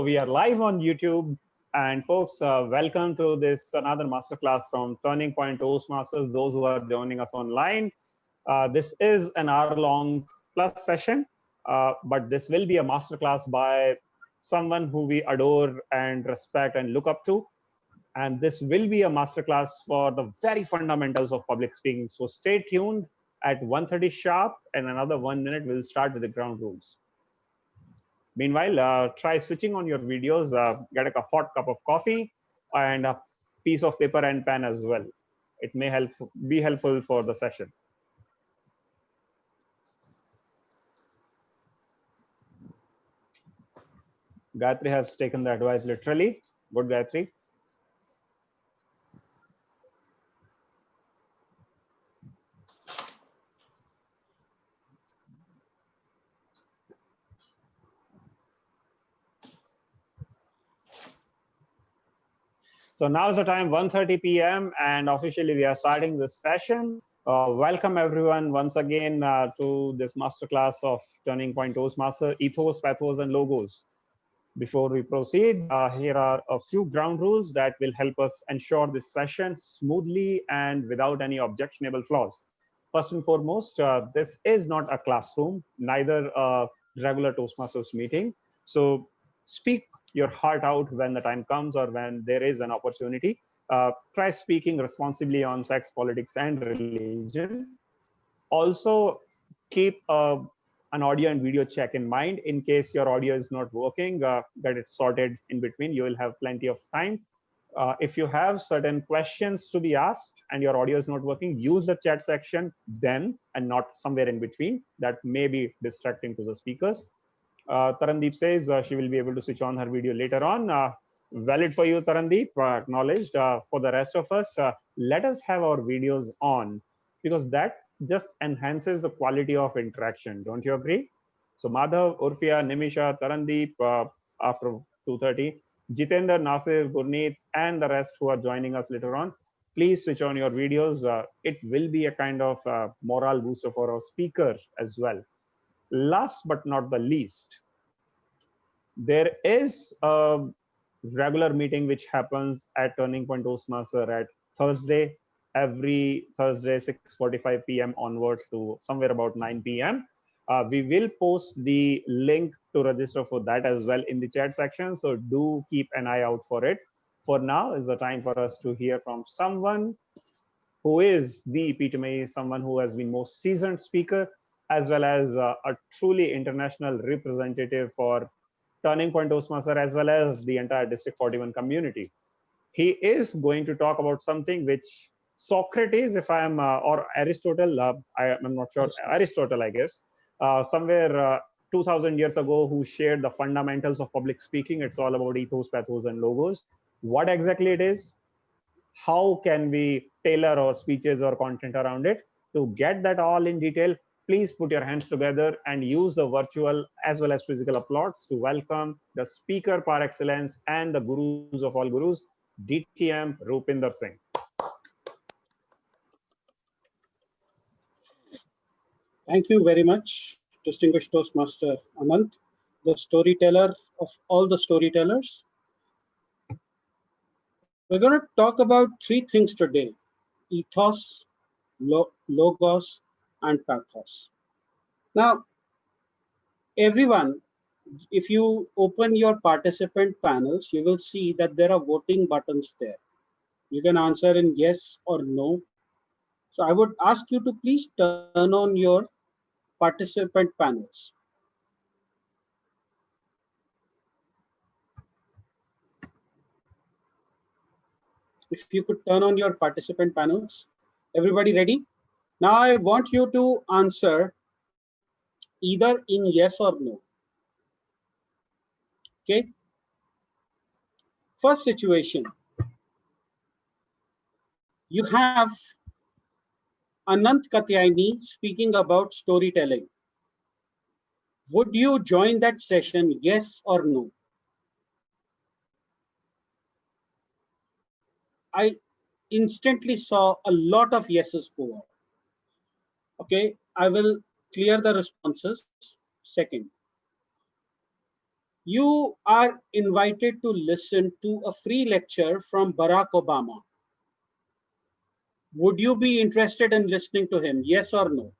We are live on YouTube, and folks, welcome to this another masterclass from Turning Point Toastmasters. Those who are joining us online, this is an hour-long plus session, but this will be a masterclass by someone who we adore and respect and look up to. And this will be a masterclass for the very fundamentals of public speaking. So stay tuned at 1:30 sharp, and another 1 minute we'll start with the ground rules. Meanwhile, try switching on your videos, get a hot cup of coffee and a piece of paper and pen as well. It may be helpful for the session. Gayatri has taken the advice literally. Good, Gayatri. So now is the time, 1:30 p.m. and officially we are starting this session. Welcome everyone once again to this masterclass of Turning Point Toastmaster, Ethos, Pathos, and Logos. Before we proceed, here are a few ground rules that will help us ensure this session smoothly and without any objectionable flaws. First and foremost, this is not a classroom, neither a regular Toastmasters meeting. So speak your heart out when the time comes or when there is an opportunity. Try speaking responsibly on sex, politics, and religion. Also, keep an audio and video check in mind in case your audio is not working, get it sorted in between. You will have plenty of time. If you have certain questions to be asked and your audio is not working, use the chat section then and not somewhere in between. That may be distracting to the speakers. Tarandeep says she will be able to switch on her video later on. Valid for you, Tarandeep, acknowledged. For the rest of us, let us have our videos on because that just enhances the quality of interaction. Don't you agree? So Madhav, Urfia, Nimisha, Tarandeep, after 2:30, Jitendra, Nasir, Gurneet, and the rest who are joining us later on, please switch on your videos. It will be a kind of morale booster for our speaker as well. Last but not the least, there is a regular meeting which happens at Turning Point Toastmaster at Thursday, every Thursday, 6:45 p.m. onwards to somewhere about 9 p.m. We will post the link to register for that as well in the chat section. So do keep an eye out for it. For now is the time for us to hear from someone who is the epitome, someone who has been most seasoned speaker, as well as a truly international representative for Turning Point Toastmaster, as well as the entire District 41 community. He is going to talk about something which Socrates, if I am, or Aristotle, I am not sure, Aristotle, I guess, somewhere 2000 years ago, who shared the fundamentals of public speaking. It's all about ethos, pathos, and logos. What exactly it is? How can we tailor our speeches or content around it? To get that all in detail, please put your hands together and use the virtual as well as physical applause to welcome the speaker par excellence and the gurus of all gurus, DTM Rupinder Singh. Thank you very much, distinguished Toastmaster Anant, the storyteller of all the storytellers. We're going to talk about three things today: ethos, logos, and pathos. Now, everyone, if you open your participant panels, you will see that there are voting buttons there. You can answer in yes or no. So I would ask you to please turn on your participant panels. If you could turn on your participant panels. Everybody ready? Now I want you to answer either in yes or no. Okay. First situation. You have Anant Katyayani speaking about storytelling. Would you join that session, yes or no? I instantly saw a lot of yeses go up. Okay, I will clear the responses. Second, You are invited to listen to a free lecture from Barack Obama. Would you be interested in listening to him? Yes or no?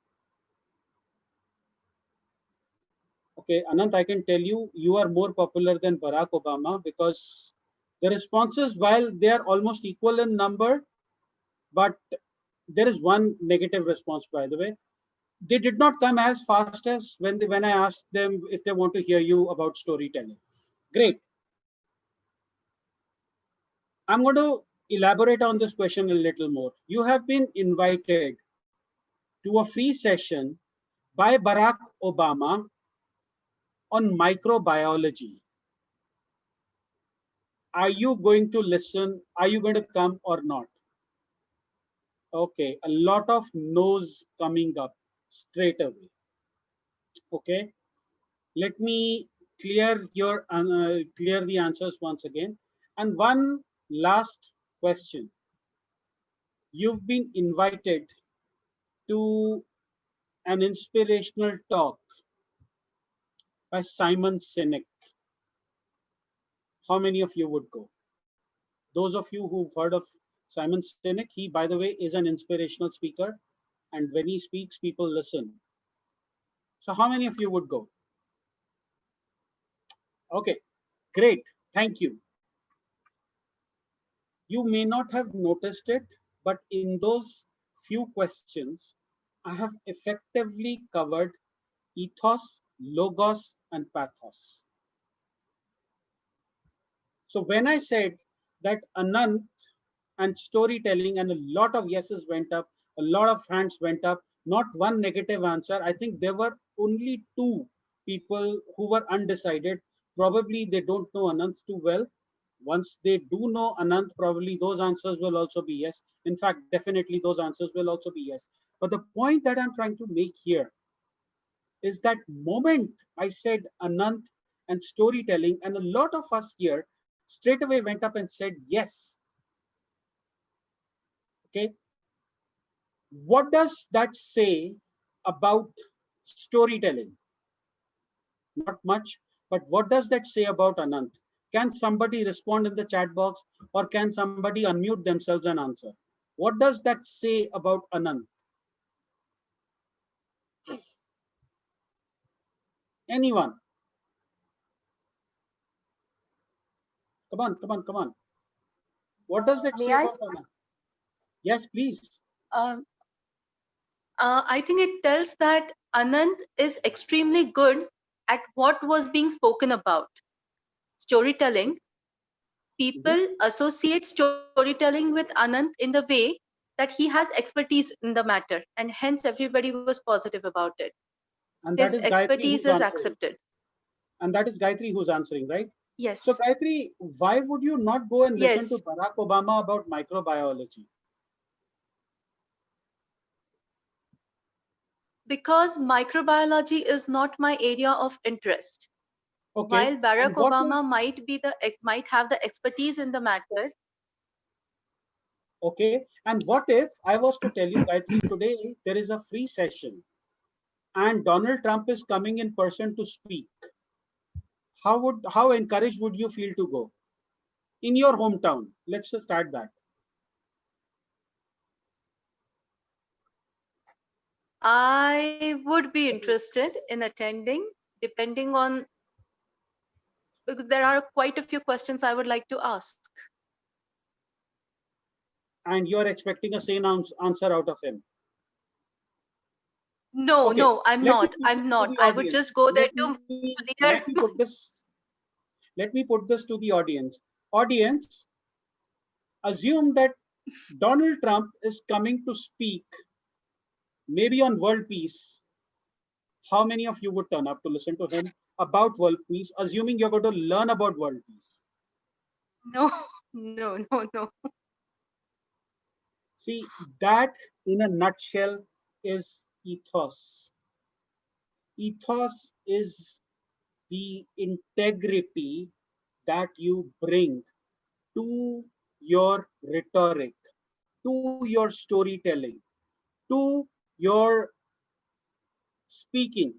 Okay, Anant, I can tell you, you are more popular than Barack Obama because the responses, while they are almost equal in number, but there is one negative response, by the way. They did not come as fast as when I asked them if they want to hear you about storytelling. Great. I'm going to elaborate on this question a little more. You have been invited to a free session by Barack Obama on microbiology. Are you going to listen? Are you going to come or not? Okay, a lot of no's coming up straight away. Okay, let me clear the answers once again. And one last question. You've been invited to an inspirational talk by Simon Sinek. How many of you would go? Those of you who've heard of Simon Sinek, he, by the way, is an inspirational speaker. And when he speaks, people listen. So how many of you would go? Okay, great. Thank you. You may not have noticed it, but in those few questions, I have effectively covered ethos, logos, and pathos. So when I said that Anant and storytelling and a lot of yeses went up, a lot of hands went up, not one negative answer. I think there were only two people who were undecided. Probably they don't know Anant too well. Once they do know Anant, probably those answers will also be yes. In fact, definitely those answers will also be yes. But the point that I'm trying to make here is that moment I said Anant and storytelling, and a lot of us here straight away went up and said yes. Okay. What does that say about storytelling? Not much, but what does that say about Anant? Can somebody respond in the chat box, or can somebody unmute themselves and answer? What does that say about Anant? Anyone? Come on, come on, come on. What does that say about Anant? Yes, please. I think it tells that Anant is extremely good at what was being spoken about. Storytelling. People associate storytelling with Anant in the way that he has expertise in the matter, and hence everybody was positive about it. And His that is expertise is accepted. And that is Gayatri who's answering, right? Yes. So Gayatri, why would you not go and listen to Yes. Barack Obama about microbiology? Because microbiology is not my area of interest. Okay. While Barack And what Obama if- might have the expertise in the matter. Okay. And what if I was to tell you, Gayatri, today there is a free session and Donald Trump is coming in person to speak? How encouraged would you feel to go? In your hometown. Let's just start that. I would be interested in attending, depending on, because there are quite a few questions I would like to ask. And you're expecting a sane answer out of him. No, Okay, no, I'm not. I'm not. I would just go there to clear. Let me put this to the audience. Audience, assume that Donald Trump is coming to speak maybe on world peace. How many of you would turn up to listen to him about world peace, assuming you're going to learn about world peace? No, no, no, no. See, that in a nutshell is ethos. Ethos is the integrity that you bring to your rhetoric, to your storytelling, to your speaking,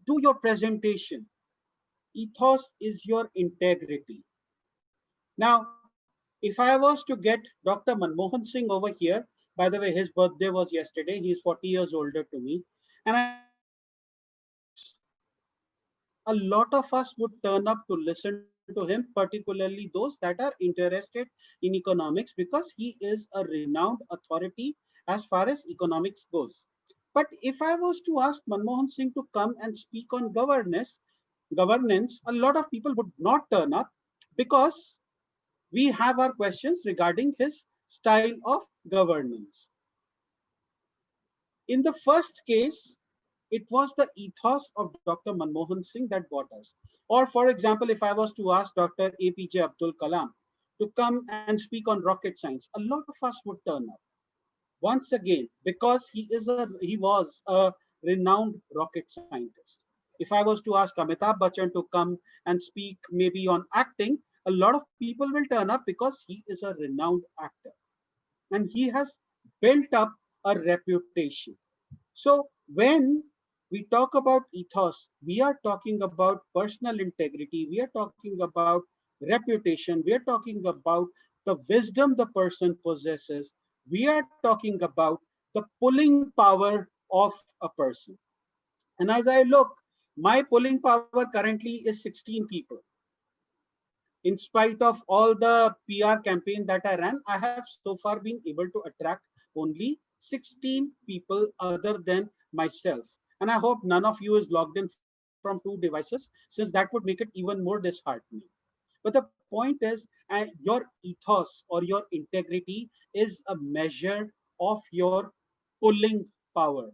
to your presentation. ethos is your integrity. Now, if I was to get Dr. Manmohan Singh over here, by the way, his birthday was yesterday. He's 40 years older to me. And a lot of us would turn up to listen to him, particularly those that are interested in economics, because he is a renowned authority as far as economics goes. But if I was to ask Manmohan Singh to come and speak on governance, a lot of people would not turn up because we have our questions regarding his style of governance. In the first case, it was the ethos of Dr. Manmohan Singh that got us. Or, for example, if I was to ask Dr. APJ Abdul Kalam to come and speak on rocket science, a lot of us would turn up. Once again, because he was a renowned rocket scientist. If I was to ask Amitabh Bachchan to come and speak maybe on acting, a lot of people will turn up because he is a renowned actor. And he has built up a reputation. So when we talk about ethos, we are talking about personal integrity, we are talking about reputation, we are talking about the wisdom the person possesses, we are talking about the pulling power of a person. And as I look, my pulling power currently is 16 people. In spite of all the PR campaign that I ran, I have so far been able to attract only 16 people other than myself. And I hope none of you is logged in from 2 devices, since that would make it even more disheartening. But the point is, your ethos or your integrity is a measure of your pulling power,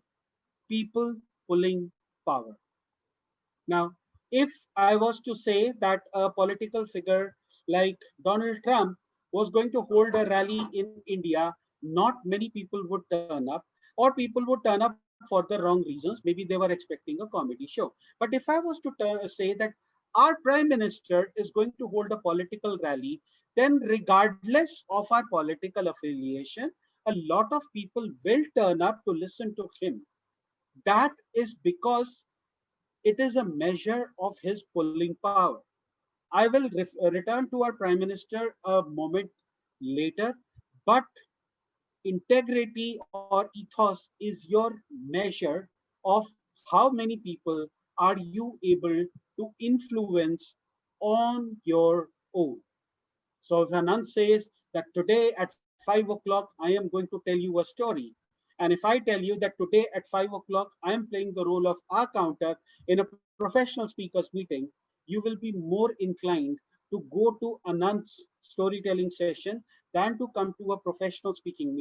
people pulling power. Now, if I was to say that a political figure like Donald Trump was going to hold a rally in India, not many people would turn up, or people would turn up for the wrong reasons. Maybe they were expecting a comedy show. But if I was to say that our prime minister is going to hold a political rally, then regardless of our political affiliation, a lot of people will turn up to listen to him. That is because it is a measure of his pulling power. I will return to our Prime Minister a moment later, but integrity or ethos is your measure of how many people are you able to influence on your own. So if Anand says that today at 5 o'clock, I am going to tell you a story. And if I tell you that today at 5 o'clock, I am playing the role of our counter in a professional speakers meeting, you will be more inclined to go to Anand's storytelling session than to come to a professional speakers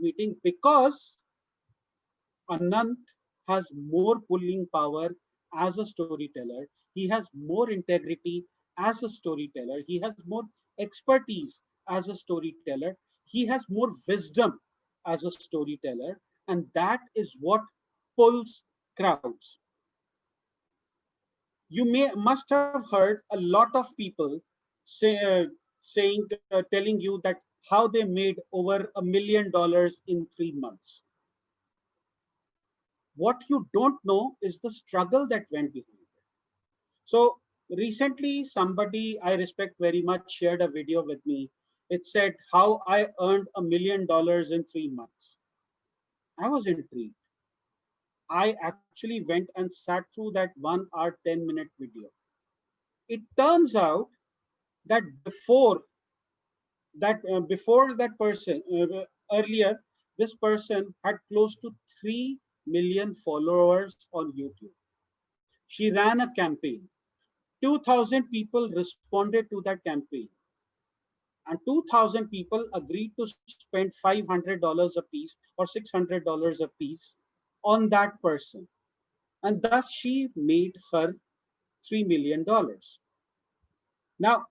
meeting, because Anand has more pulling power as a storyteller. He has more integrity as a storyteller. He has more expertise as a storyteller. He has more wisdom as a storyteller. And that is what pulls crowds. You must have heard a lot of people telling you that how they made over $1 million in 3 months. What you don't know is the struggle that went behind it. So recently, somebody I respect very much shared a video with me. It said how I earned $1 million in 3 months. I was intrigued. I actually went and sat through that 1 hour, 10-minute video. It turns out that before that person, earlier, this person had close to 3 million followers on YouTube. She ran a campaign. 2,000 people responded to that campaign. And 2,000 people agreed to spend $500 a piece or $600 a piece on that person. And thus she made her $3 million. Now,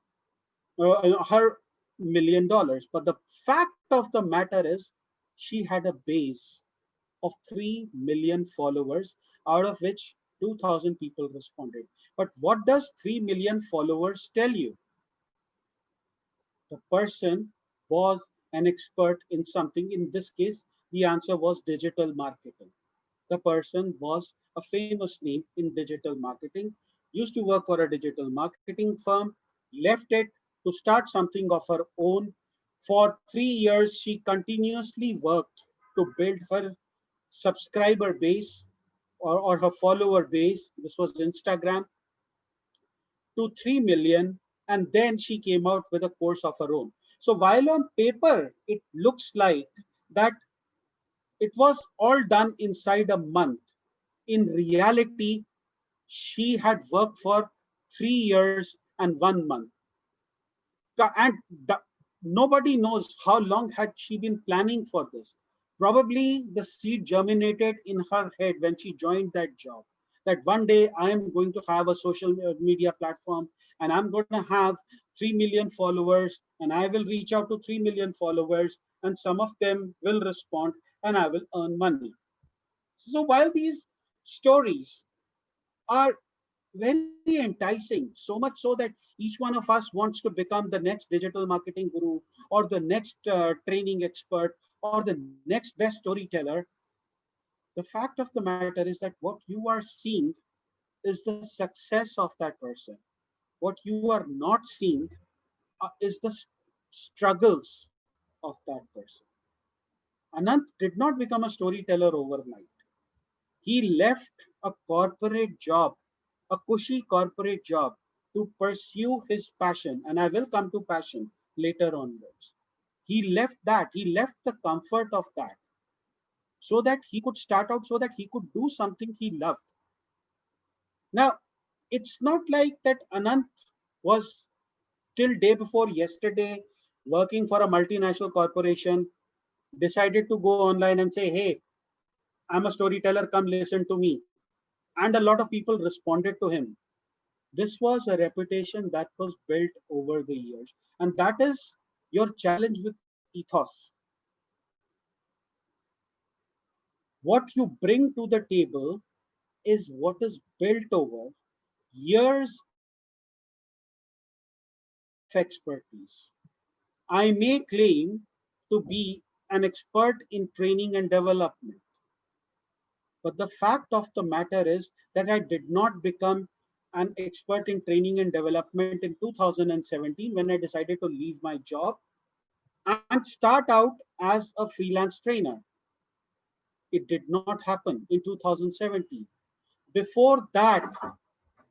her $1 million. But the fact of the matter is, she had a base of 3 million followers, out of which 2,000 people responded. But what does 3 million followers tell you? The person was an expert in something. In this case, the answer was digital marketing. The person was a famous name in digital marketing. used to work for a digital marketing firm, left it to start something of her own. For 3 years, she continuously worked to build her subscriber base or her follower base. This was Instagram to 3 million. And then she came out with a course of her own. So while on paper, it looks like that it was all done inside a month. In reality, she had worked for 3 years and 1 month. And nobody knows how long had she been planning for this. Probably the seed germinated in her head when she joined that job, that one day I am going to have a social media platform and I'm going to have 3 million followers, and I will reach out to 3 million followers and some of them will respond and I will earn money. So while these stories are very enticing, so much so that each one of us wants to become the next digital marketing guru or the next training expert or the next best storyteller, the fact of the matter is that what you are seeing is the success of that person. What you are not seeing is the struggles of that person. Anant did not become a storyteller overnight. He left a corporate job, a cushy corporate job, to pursue his passion. And I will come to passion later onwards. He left that, he left the comfort of that so that he could start out, so that he could do something he loved. Now, it's not like that Anant was till day before yesterday working for a multinational corporation, decided to go online and say, hey, I'm a storyteller, come listen to me. And a lot of people responded to him. This was a reputation that was built over the years. And that is your challenge with ethos. What you bring to the table is what is built over years of expertise. I may claim to be an expert in training and development, but the fact of the matter is that I did not become an expert in training and development in 2017 when I decided to leave my job and start out as a freelance trainer. It did not happen in 2017. Before that,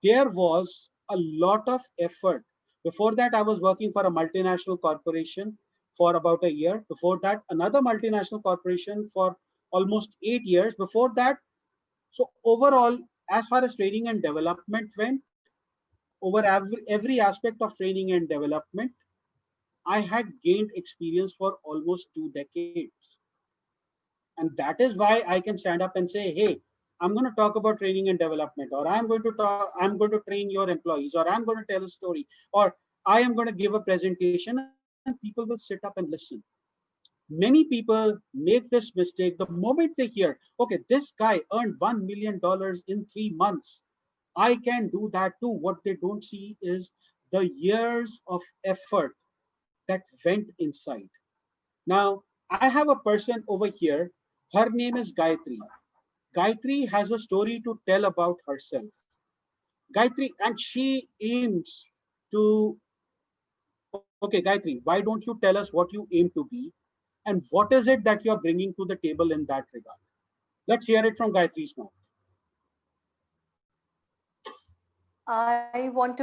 there was a lot of effort. Before that, I was working for a multinational corporation for about a year. Before that, another multinational corporation for almost 8 years. Before that, so overall, as far as training and development went, over every aspect of training and development, I had gained experience for almost 2 decades. And that is why I can stand up and say, hey, I'm going to talk about training and development, or I'm going to train your employees, or I'm going to tell a story, or I am going to give a presentation, and people will sit up and listen. Many people make this mistake the moment they hear, okay, this guy earned $1 million in 3 months. I can do that too. What they don't see is the years of effort that went inside. Now, I have a person over here. Her name is Gayatri. Gayatri has a story to tell about herself. Gayatri, and she aims to, okay, Gayatri, why don't you tell us what you aim to be and what is it that you're bringing to the table in that regard? Let's hear it from Gayatri's mouth. I want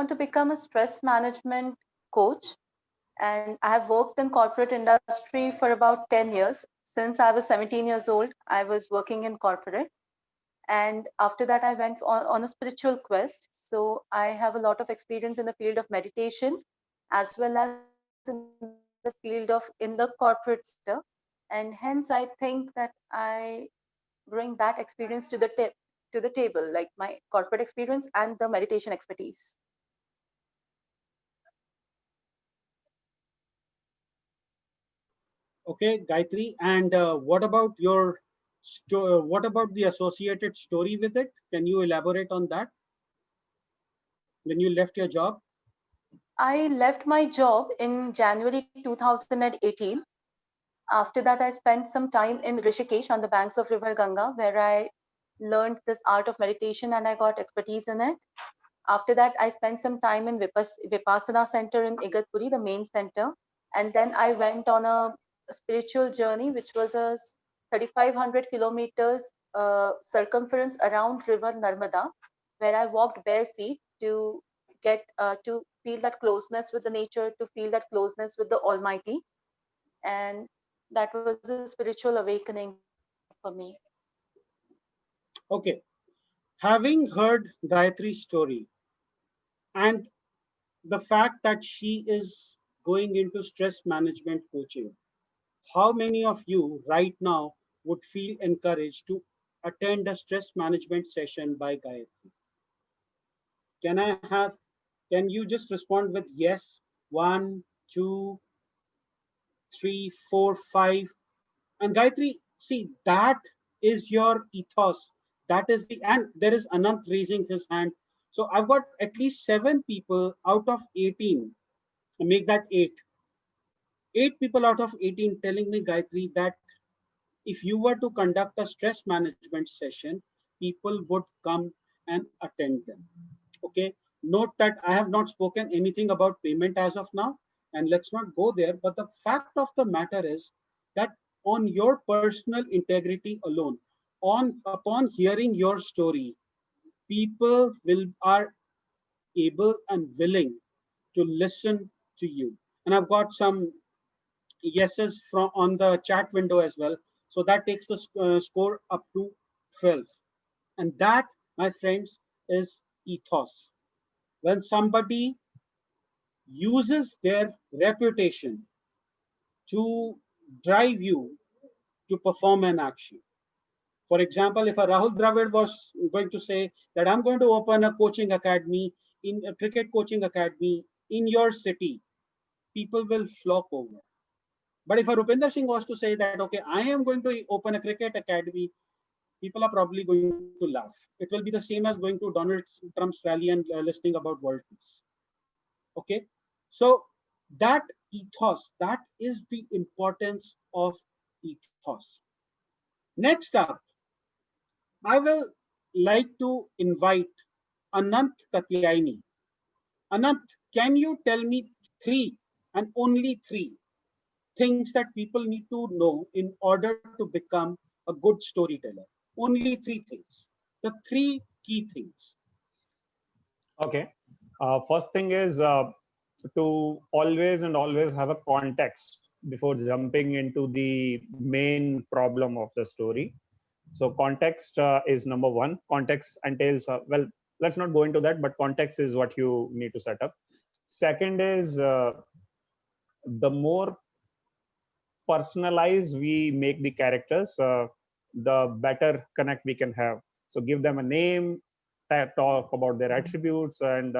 to become a stress management coach, and I have worked in corporate industry for about 10 years. Since I was 17 years old, I was working in corporate. And after that, I went on a spiritual quest. So I have a lot of experience in the field of meditation, as well as in the field of in the corporate sector. And hence, I think that I bring that experience to the table, like my corporate experience and the meditation expertise. Okay, Gayatri, and what about the associated story with it? Can you elaborate on that? When you left your job? I left my job in January 2018. After that, I spent some time in Rishikesh on the banks of River Ganga, where I learned this art of meditation and I got expertise in it. After that, I spent some time in Vipassana Center in Igatpuri, the main center. And then I went on a spiritual journey, which was a 3,500 kilometers circumference around River Narmada, where I walked bare feet to get to feel that closeness with the nature, to feel that closeness with the Almighty. And that was a spiritual awakening for me. Okay. Having heard Gayatri's story and the fact that she is going into stress management coaching, how many of you right now would feel encouraged to attend a stress management session by Gayatri? Can you just respond with yes? 1, 2, 3, 4, 5. And Gayatri, see, that is your ethos. That is and there is Anant raising his hand. So I've got at least 7 people out of 18. Make that 8. 8 people out of 18 telling me, Gayatri, that if you were to conduct a stress management session, people would come and attend them. Okay. Note that I have not spoken anything about payment as of now, and let's not go there. But the fact of the matter is that on your personal integrity alone, upon hearing your story, people are able and willing to listen to you. And I've got some yeses from on the chat window as well. So that takes the score up to 12. And that, my friends, is ethos. When somebody uses their reputation to drive you to perform an action. For example, if a Rahul Dravid was going to say that I'm going to open a coaching academy, in a cricket coaching academy in your city, people will flock over. But if a Rupinder Singh was to say that, okay, I am going to open a cricket academy, people are probably going to laugh. It will be the same as going to Donald Trump's rally and listening about world peace. Okay, so that ethos, that is the importance of ethos. Next up, I will like to invite Anant Katyaini. Anant, can you tell me 3 and only 3 things that people need to know in order to become a good storyteller? Only 3 things. The 3 key things. Okay. First thing is to always have a context before jumping into the main problem of the story. So context is number 1. Context entails, well, let's not go into that, but context is what you need to set up. Second is the more personalized we make the characters, the better connect we can have. So give them a name, talk about their attributes, and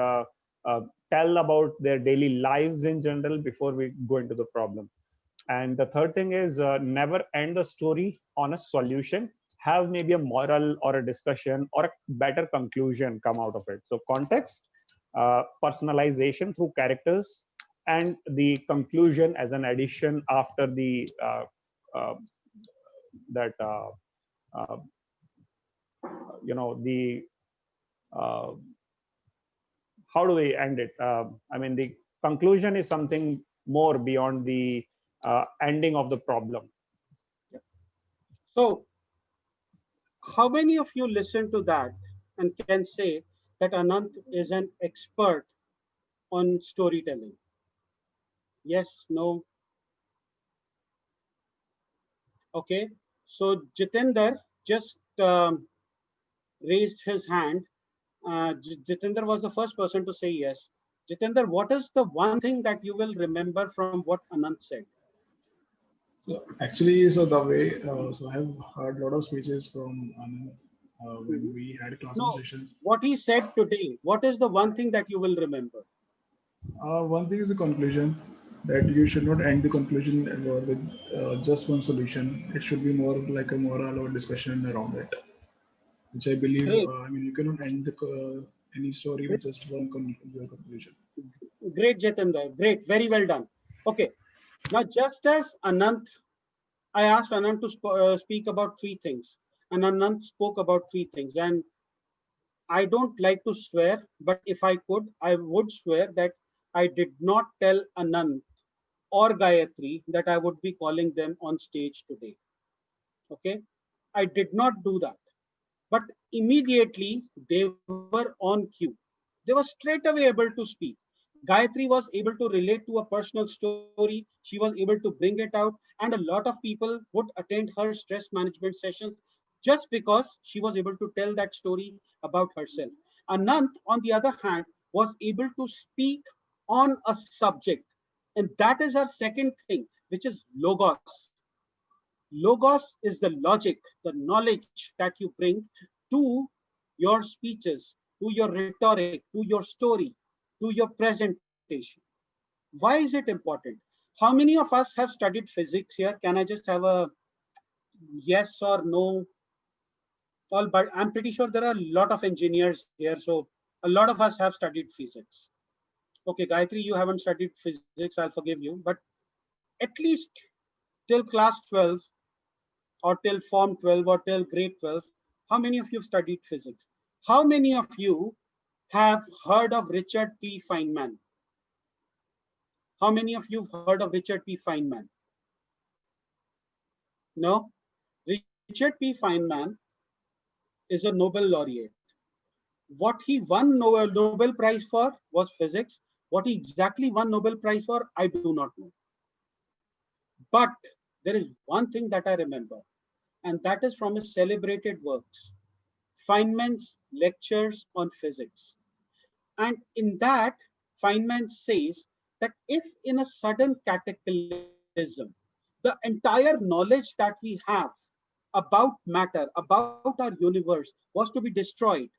tell about their daily lives in general before we go into the problem. And the third thing is never end the story on a solution. Have maybe a moral or a discussion or a better conclusion come out of it. So context, personalization through characters, and the conclusion as an addition after the that the how do we end it? I mean, the conclusion is something more beyond the ending of the problem. So, how many of you listen to that and can say that Anant is an expert on storytelling? Yes, no? Okay. So, Jitender just raised his hand. Jitender was the first person to say yes. Jitender, what is the one thing that you will remember from what Anant said? So actually, so the way, so I have heard a lot of speeches from Anand when we had classroom sessions. What he said today, what is the one thing that you will remember? One thing is the conclusion, that you should not end the conclusion with just one solution. It should be more like a moral or discussion around it, which I believe, I mean, you cannot end any story with just one conclusion. Great, Jitender. Great. Very well done. Okay. Now, just as Anant, I asked Anant to speak about 3 things, and Anant spoke about 3 things. And I don't like to swear, but if I could, I would swear that I did not tell Anant or Gayatri that I would be calling them on stage today. Okay, I did not do that. But immediately they were on cue. They were straight away able to speak. Gayatri was able to relate to a personal story. She was able to bring it out, and a lot of people would attend her stress management sessions just because she was able to tell that story about herself. Anant, on the other hand, was able to speak on a subject, and that is our second thing, which is logos. Logos is the logic, the knowledge that you bring to your speeches, to your rhetoric, to your story, to your presentation. Why is it important? How many of us have studied physics here? Can I just have a yes or no? All, but I'm pretty sure there are a lot of engineers here, so a lot of us have studied physics. Okay, Gayatri, you haven't studied physics, I'll forgive you, but at least till class 12 or till form 12 or till grade 12, how many of you have studied physics? How many of you have heard of Richard P. Feynman? How many of you have heard of Richard P. Feynman? No? Richard P. Feynman is a Nobel laureate. What he won Nobel Prize for was physics. What he exactly won Nobel Prize for, I do not know. But there is one thing that I remember, and that is from his celebrated works, Feynman's lectures on physics. And in that, Feynman says that if in a sudden cataclysm, the entire knowledge that we have about matter, about our universe was to be destroyed,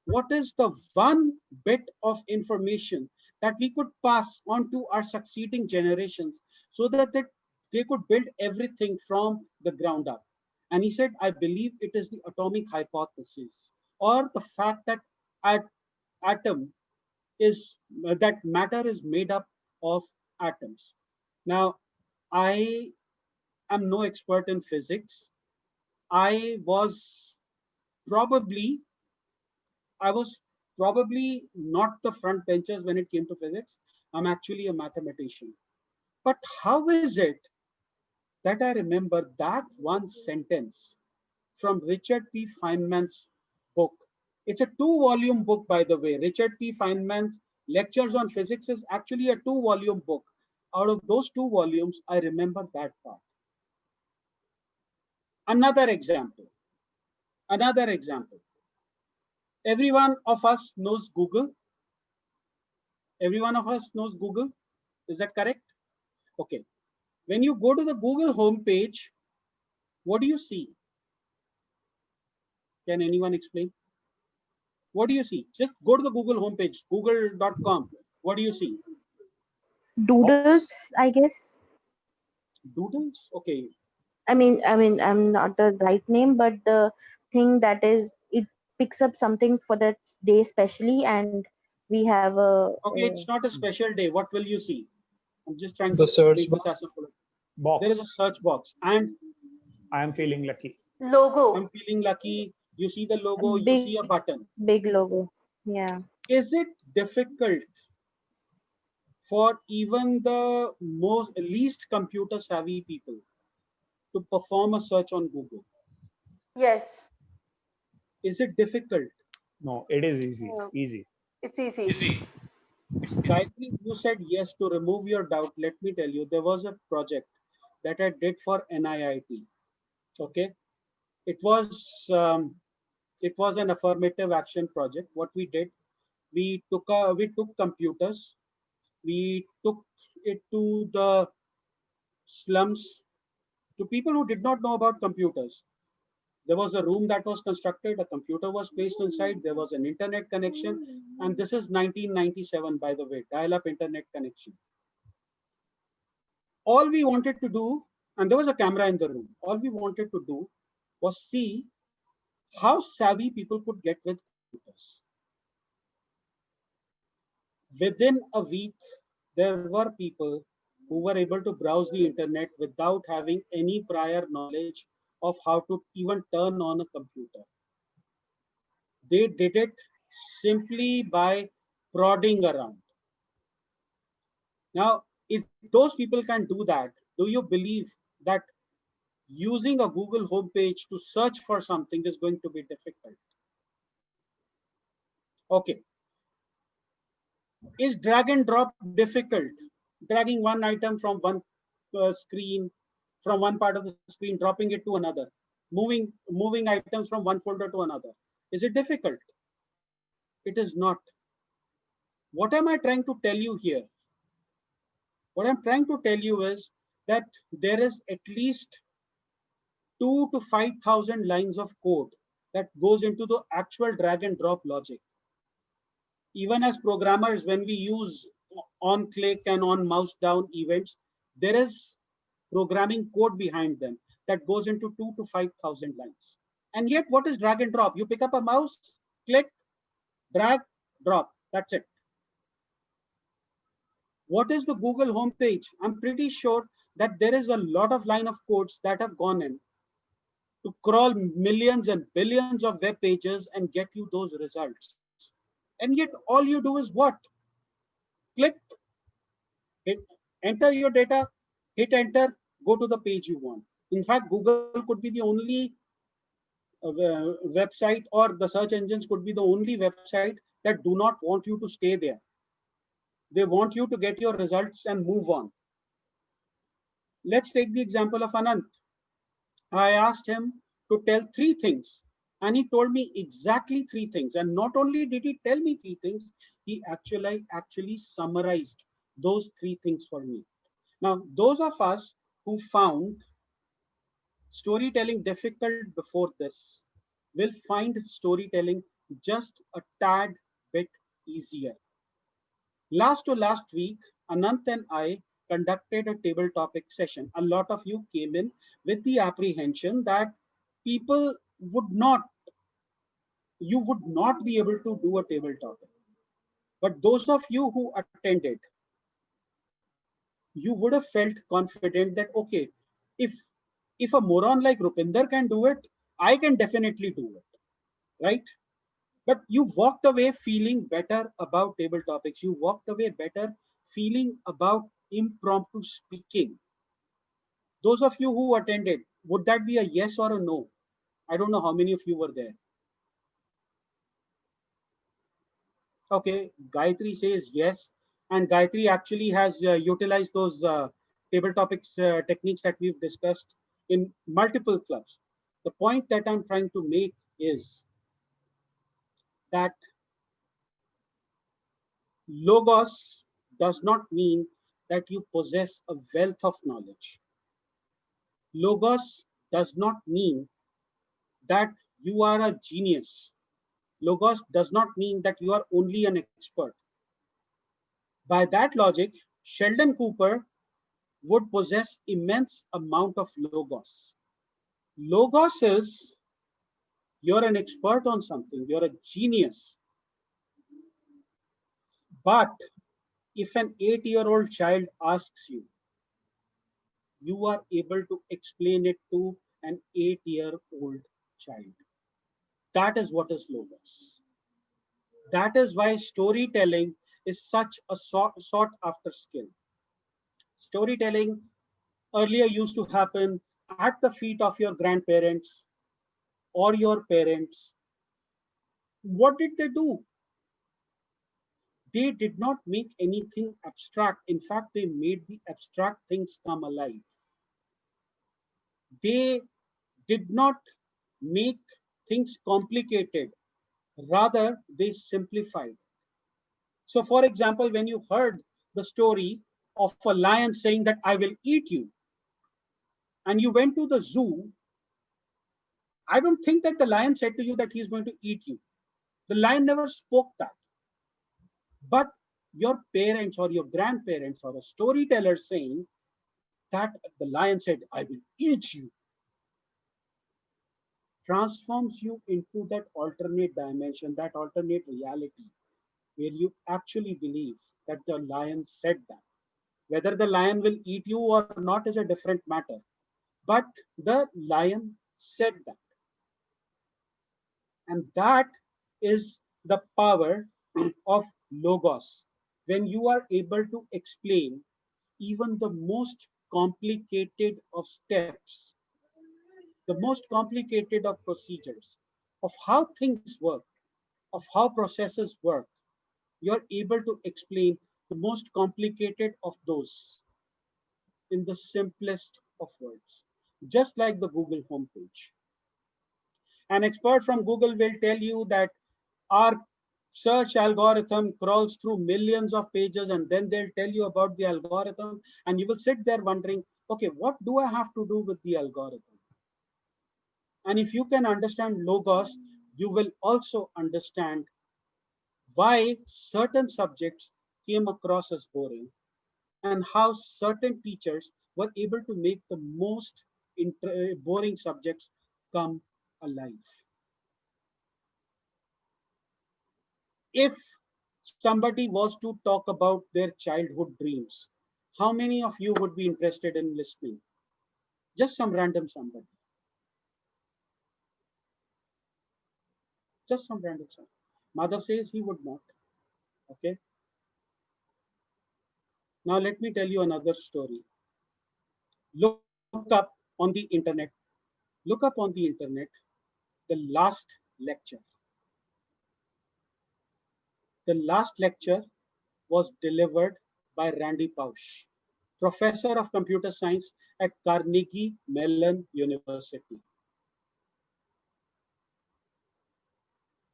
what is the one bit of information that we could pass on to our succeeding generations so that they could build everything from the ground up? And he said, I believe it is the atomic hypothesis, or the fact that atom is that matter is made up of atoms. Now, I am no expert in physics. I was probably I was probably not the front benchers when it came to physics. I'm actually a mathematician. But how is it that I remember that one sentence from Richard P. Feynman's book? It's a 2-volume book, by the way. Richard P. Feynman's Lectures on Physics is actually a 2-volume book. Out of those 2 volumes, I remember that part. Another example. Another example. Every one of us knows Google. Every one of us knows Google. Is that correct? Okay. When you go to the Google homepage, what do you see? Can anyone explain? What do you see? Just go to the Google homepage, google.com. What do you see? Doodles, I guess. Doodles? Okay. I'm not the right name, but the thing that is, it picks up something for that day specially, and we have Okay, it's not a special day. What will you see? I'm just trying The to search make this as simple. Box. There is a search box, and I am feeling lucky. Logo. I'm feeling lucky. You see the logo, you big, see a button. big logo. Yeah. Is it difficult for even the least computer savvy people to perform a search on Google? Yes. Is it difficult? No, it is easy. No. Easy. It's easy. Gayatri, you said yes to remove your doubt. Let me tell you, there was a project that I did for NIIT. Okay, it was an affirmative action project. What we did, we took computers, we took it to the slums, to people who did not know about computers. There was a room that was constructed, a computer was placed inside, there was an internet connection, and this is 1997, by the way, dial-up internet connection. All we wanted to do, and there was a camera in the room, all we wanted to do was see how savvy people could get with computers. Within a week, there were people who were able to browse the internet without having any prior knowledge of how to even turn on a computer. They did it simply by prodding around. Now, if those people can do that, do you believe that using a Google homepage to search for something is going to be difficult? Okay. Is drag and drop difficult? Dragging one item from one screen, from one part of the screen, dropping it to another, moving items from one folder to another. Is it difficult? It is not. What am I trying to tell you here? What I'm trying to tell you is that there is at least 2 to 5,000 lines of code that goes into the actual drag and drop logic. Even as programmers, when we use on click and on mouse down events, there is programming code behind them that goes into 2 to 5,000 lines. And yet, what is drag and drop? You pick up a mouse, click, drag, drop. That's it. What is the Google homepage? I'm pretty sure that there is a lot of line of codes that have gone in to crawl millions and billions of web pages and get you those results. And yet all you do is what? Click, hit, enter your data, hit enter, go to the page you want. In fact, Google could be the only website, or the search engines could be the only website that do not want you to stay there. They want you to get your results and move on. Let's take the example of Anant. I asked him to tell 3 things, and he told me exactly 3 things. And not only did he tell me 3 things, he actually summarized those 3 things for me. Now, those of us who found storytelling difficult before this will find storytelling just a tad bit easier. Last week, Anant and I conducted a table topic session. A lot of you came in with the apprehension that you would not be able to do a table topic. But those of you who attended, you would have felt confident that, okay, if a moron like Rupinder can do it, I can definitely do it, right? But you walked away feeling better about table topics. You walked away better feeling about impromptu speaking. Those of you who attended, would that be a yes or a no? I don't know how many of you were there. Okay, Gayatri says yes. And Gayatri actually has utilized those table topics techniques that we've discussed in multiple clubs. The point that I'm trying to make is that logos does not mean that you possess a wealth of knowledge. Logos does not mean that you are a genius. Logos does not mean that you are only an expert. By that logic, Sheldon Cooper would possess immense amount of logos. Logos is you're an expert on something, you're a genius. But if an 8-year-old child asks you, you are able to explain it to an 8-year-old child. That is what is logos. That is why storytelling is such a sought after skill. Storytelling earlier used to happen at the feet of your grandparents or your parents. What did they do? They did not make anything abstract. In fact, they made the abstract things come alive. They did not make things complicated. Rather, they simplified. So, for example, when you heard the story of a lion saying that I will eat you, and you went to the zoo, I don't think that the lion said to you that he's going to eat you. The lion never spoke that. But your parents or your grandparents or a storyteller saying that the lion said, I will eat you, transforms you into that alternate dimension, that alternate reality, where you actually believe that the lion said that. Whether the lion will eat you or not is a different matter. But the lion said that. And that is the power of logos. When you are able to explain even the most complicated of steps, the most complicated of procedures, of how things work, of how processes work, you're able to explain the most complicated of those in the simplest of words, just like the Google homepage. An expert from Google will tell you that our search algorithm crawls through millions of pages, and then they'll tell you about the algorithm, and you will sit there wondering, okay, what do I have to do with the algorithm? And if you can understand logos, you will also understand why certain subjects came across as boring and how certain teachers were able to make the most boring subjects come alive. If somebody was to talk about their childhood dreams, how many of you would be interested in listening? Just some random somebody. Just some random somebody. Madhav says he would not. Okay. Now let me tell you another story. Look up on the internet. Look up on the internet the last lecture. The last lecture was delivered by Randy Pausch, professor of computer science at Carnegie Mellon University.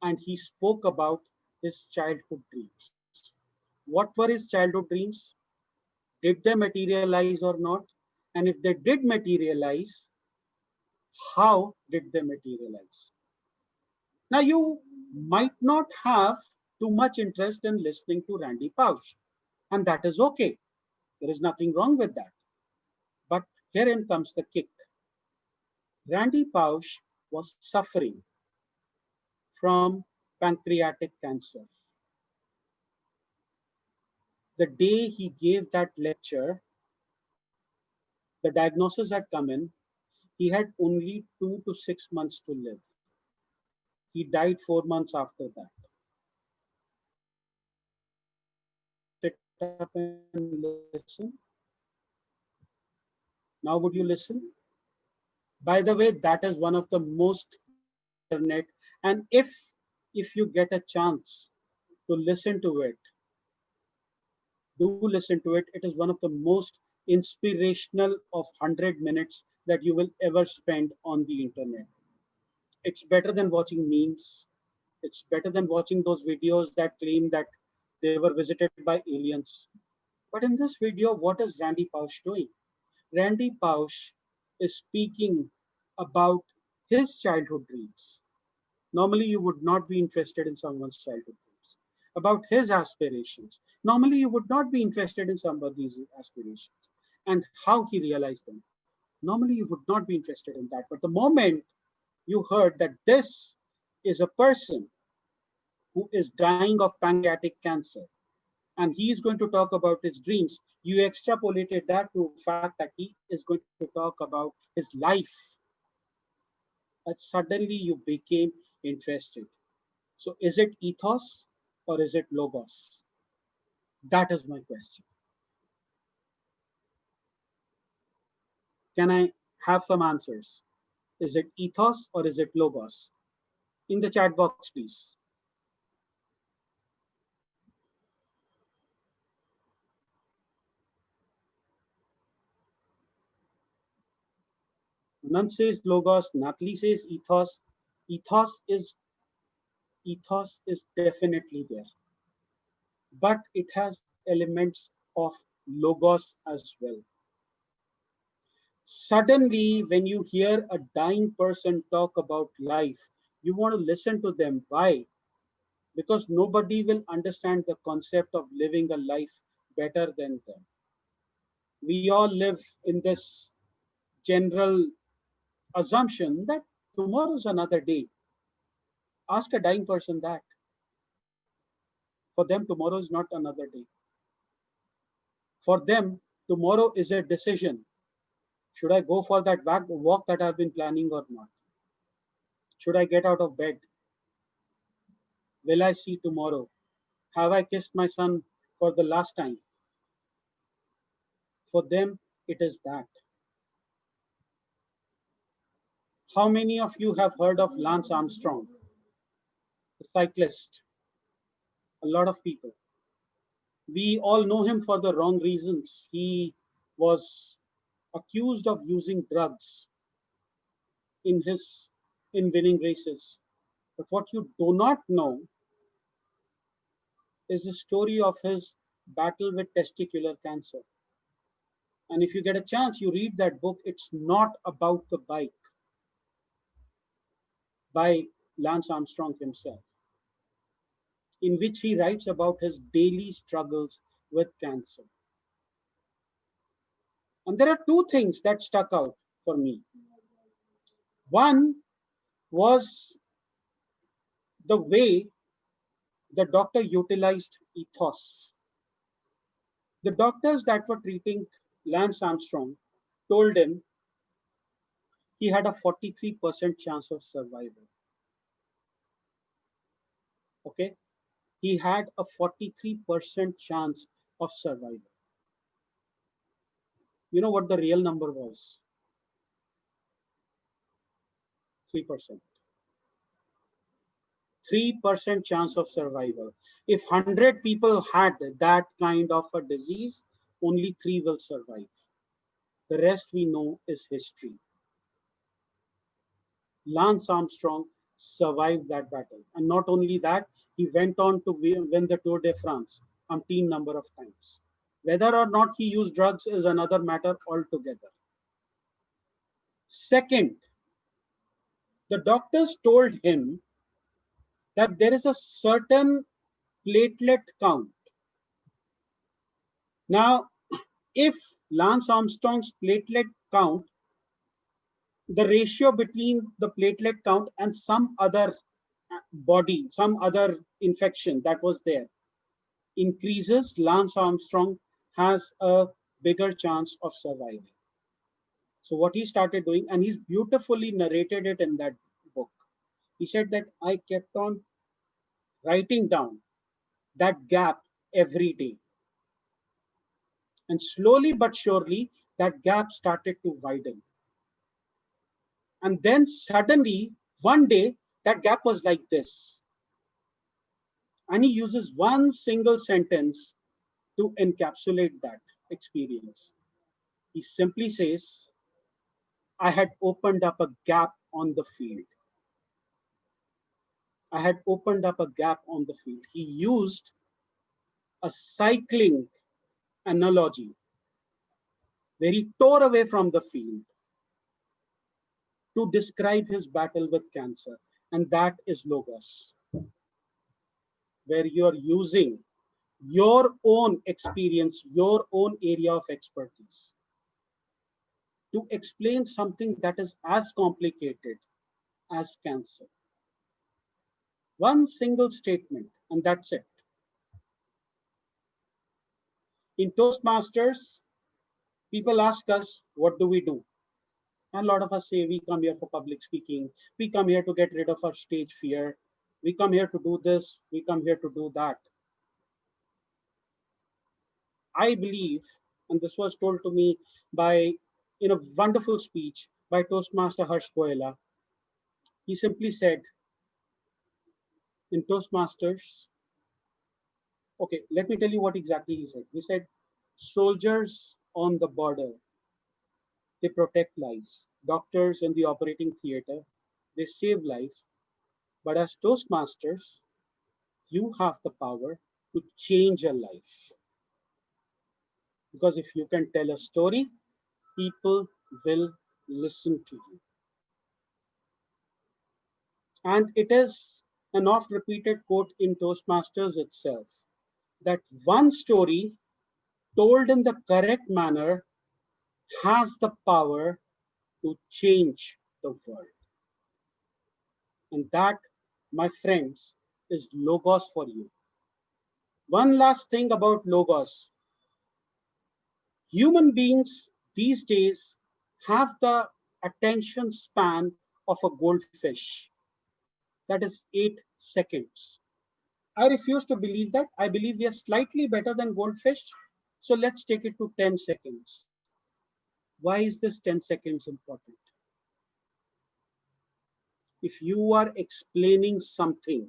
And he spoke about his childhood dreams. What were his childhood dreams? Did they materialize or not? And if they did materialize, how did they materialize? Now, you might not have too much interest in listening to Randy Pausch, and that is okay. There is nothing wrong with that. But herein comes the kick. Randy Pausch was suffering from pancreatic cancer. The day he gave that lecture, the diagnosis had come in. He had only 2 to 6 months to live. He died 4 months after that. Sit up and listen. Now, would you listen? By the way, that is one of the most internet. And if you get a chance to listen to it, do listen to it. It is one of the most inspirational of 100 minutes that you will ever spend on the internet. It's better than watching memes. It's better than watching those videos that claim that they were visited by aliens. But in this video, what is Randy Pausch doing? Randy Pausch is speaking about his childhood dreams. Normally, you would not be interested in someone's childhood dreams. About his aspirations. Normally, you would not be interested in somebody's aspirations and how he realized them. Normally, you would not be interested in that. But the moment you heard that this is a person who is dying of pancreatic cancer, and he is going to talk about his dreams, you extrapolated that to the fact that he is going to talk about his life. And suddenly you became interested. So is it ethos or is it logos? That is my question. Can I have some answers? Is it ethos or is it logos? In the chat box, please. None says logos, Natli says ethos. Ethos is definitely there, but it has elements of logos as well. Suddenly, when you hear a dying person talk about life, you want to listen to them. Why? Because nobody will understand the concept of living a life better than them. We all live in this general assumption that tomorrow is another day. Ask a dying person that. For them, tomorrow is not another day. For them, tomorrow is a decision. Should I go for that walk that I've been planning or not? Should I get out of bed? Will I see tomorrow? Have I kissed my son for the last time? For them, it is that. How many of you have heard of Lance Armstrong, the cyclist? A lot of people. We all know him for the wrong reasons. He was accused of using drugs in winning races. But what you do not know is the story of his battle with testicular cancer. And if you get a chance, you read that book. It's not about the bike, by Lance Armstrong himself, in which he writes about his daily struggles with cancer. And there are two things that stuck out for me. One was the way the doctor utilized ethos. The doctors that were treating Lance Armstrong told him he had a 43% chance of survival. Okay? He had a 43% chance of survival. You know what the real number was? 3%. 3% chance of survival. If 100 people had that kind of a disease, only 3 will survive. The rest we know is history. Lance Armstrong survived that battle. And not only that, he went on to win the Tour de France umpteen number of times. Whether or not he used drugs is another matter altogether. Second, the doctors told him that there is a certain platelet count. Now, if Lance Armstrong's platelet count, the ratio between the platelet count and some other body, some other infection that was there increases, Lance Armstrong has a bigger chance of surviving. So what he started doing, and he's beautifully narrated it in that book. He said that I kept on writing down that gap every day. And slowly but surely, that gap started to widen. And then suddenly, one day, that gap was like this. And he uses one single sentence to encapsulate that experience. He simply says, I had opened up a gap on the field. I had opened up a gap on the field. He used a cycling analogy where he tore away from the field to describe his battle with cancer. And that is Logos, where you're using your own experience, your own area of expertise to explain something that is as complicated as cancer. One single statement, and that's it. In Toastmasters, people ask us, what do we do? And a lot of us say, we come here for public speaking. We come here to get rid of our stage fear. We come here to do this. We come here to do that. I believe, and this was told to me in a wonderful speech by Toastmaster Harsh Goela. He simply said, in Toastmasters, okay, let me tell you what exactly he said. He said, soldiers on the border, they protect lives. Doctors in the operating theater, they save lives. But as Toastmasters, you have the power to change a life. Because if you can tell a story, people will listen to you. And it is an oft repeated quote in Toastmasters itself, that one story told in the correct manner has the power to change the world. And that, my friends, is Logos for you. One last thing about Logos. Human beings these days have the attention span of a goldfish. That is 8 seconds. I refuse to believe that. I believe we are slightly better than goldfish. So let's take it to 10 seconds. Why is this 10 seconds important? If you are explaining something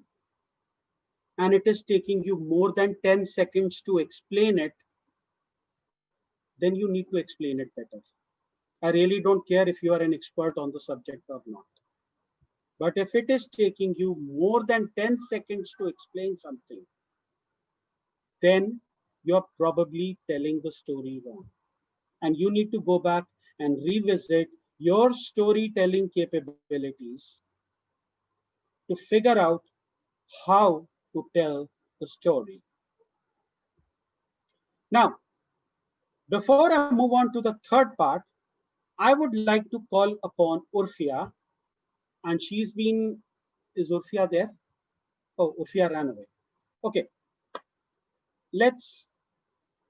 and it is taking you more than 10 seconds to explain it, then you need to explain it better. I really don't care if you are an expert on the subject or not. But if it is taking you more than 10 seconds to explain something, then you're probably telling the story wrong. And you need to go back and revisit your storytelling capabilities to figure out how to tell the story. Now, before I move on to the third part, I would like to call upon Urfia, and she's been, is Urfia there? Oh, Urfia ran away. Okay,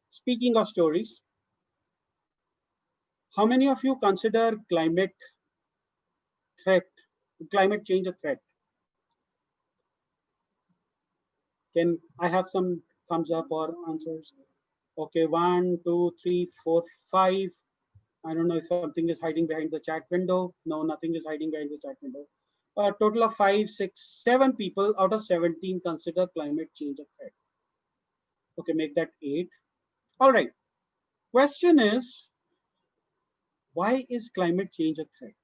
speaking of stories, how many of you consider climate change a threat? Can I have some thumbs up or answers? Okay, 1, 2, 3, 4, 5. I don't know if something is hiding behind the chat window. No, nothing is hiding behind the chat window. A total of 5, 6, 7 people out of 17 consider climate change a threat. Okay, make that 8. All right. Question is, why is climate change a threat?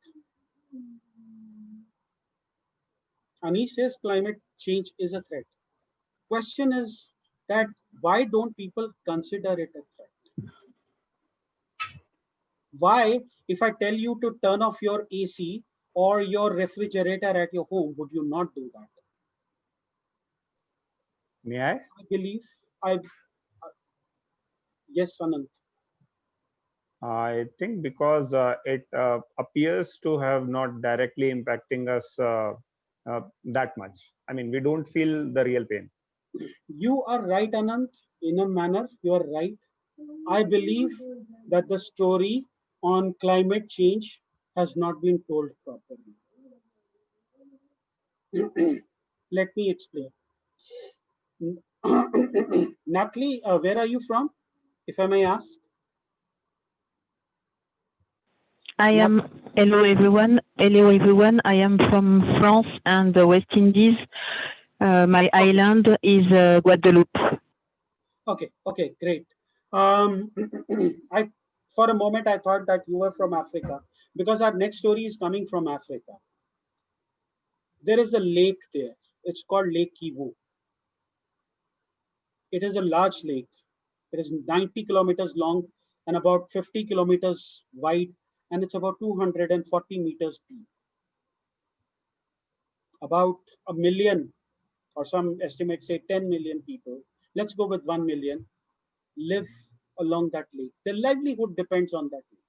Anish says climate change is a threat. Question is that why don't people consider it a threat? Why, if I tell you to turn off your AC or your refrigerator at your home, would you not do that? May I? I believe yes, Anant. I think because it appears to have not directly impacting us that much. I mean, we don't feel the real pain. You are right, Anant. In a manner, you are right. I believe that the story on climate change has not been told properly. Let me explain. Natalie, where are you from, if I may ask? Hello everyone. Hello everyone. I am from France and the West Indies. My island is Guadeloupe. Okay, great. For a moment, I thought that you were from Africa because our next story is coming from Africa. There is a lake there. It's called Lake Kivu. It is a large lake. It is 90 kilometers long and about 50 kilometers wide, and it's about 240 meters deep. About a million, or some estimates say 10 million people, let's go with 1 million, live along that lake. Their livelihood depends on that lake.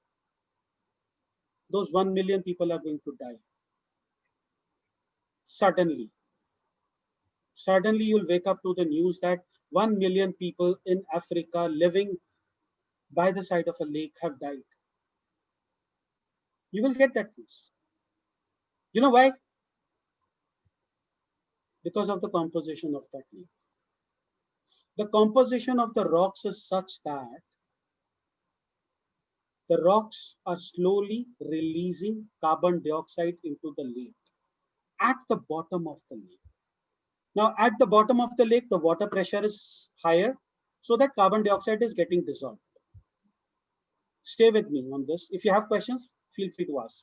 Those 1 million people are going to die. Suddenly you'll wake up to the news that 1 million people in Africa living by the side of a lake have died. You will get that news. You know why? Because of the composition of that lake. The composition of the rocks is such that the rocks are slowly releasing carbon dioxide into the lake at the bottom of the lake. Now, at the bottom of the lake, the water pressure is higher, so that carbon dioxide is getting dissolved. Stay with me on this. If you have questions, feel free to ask.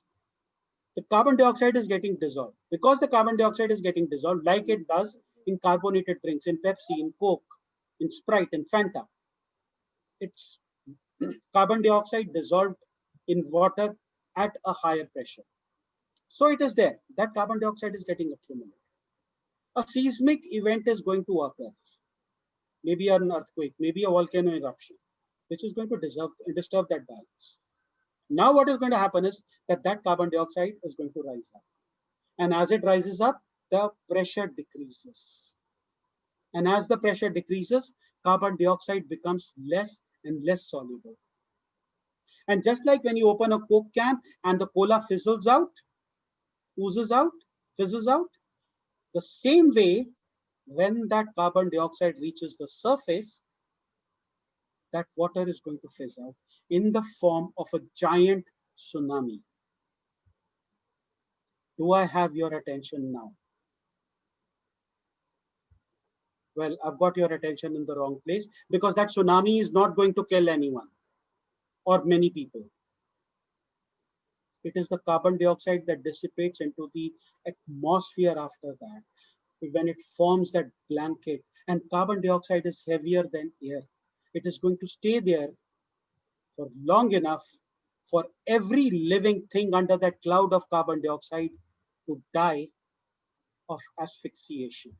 The carbon dioxide is getting dissolved. Because the carbon dioxide is getting dissolved, like it does in carbonated drinks, in Pepsi, in Coke, in Sprite, in Fanta, it's carbon dioxide dissolved in water at a higher pressure. So it is there. That carbon dioxide is getting accumulated. A seismic event is going to occur. Maybe an earthquake, maybe a volcano eruption, which is going to disturb that balance. Now what is going to happen is that carbon dioxide is going to rise up. And as it rises up, the pressure decreases. And as the pressure decreases, carbon dioxide becomes less and less soluble. And just like when you open a Coke can and the cola fizzles out, oozes out, fizzes out, the same way when that carbon dioxide reaches the surface, that water is going to fizz out in the form of a giant tsunami. Do I have your attention now? Well, I've got your attention in the wrong place, because that tsunami is not going to kill anyone or many people. It is the carbon dioxide that dissipates into the atmosphere after that, when it forms that blanket. And carbon dioxide is heavier than air. It is going to stay there for long enough for every living thing under that cloud of carbon dioxide to die of asphyxiation.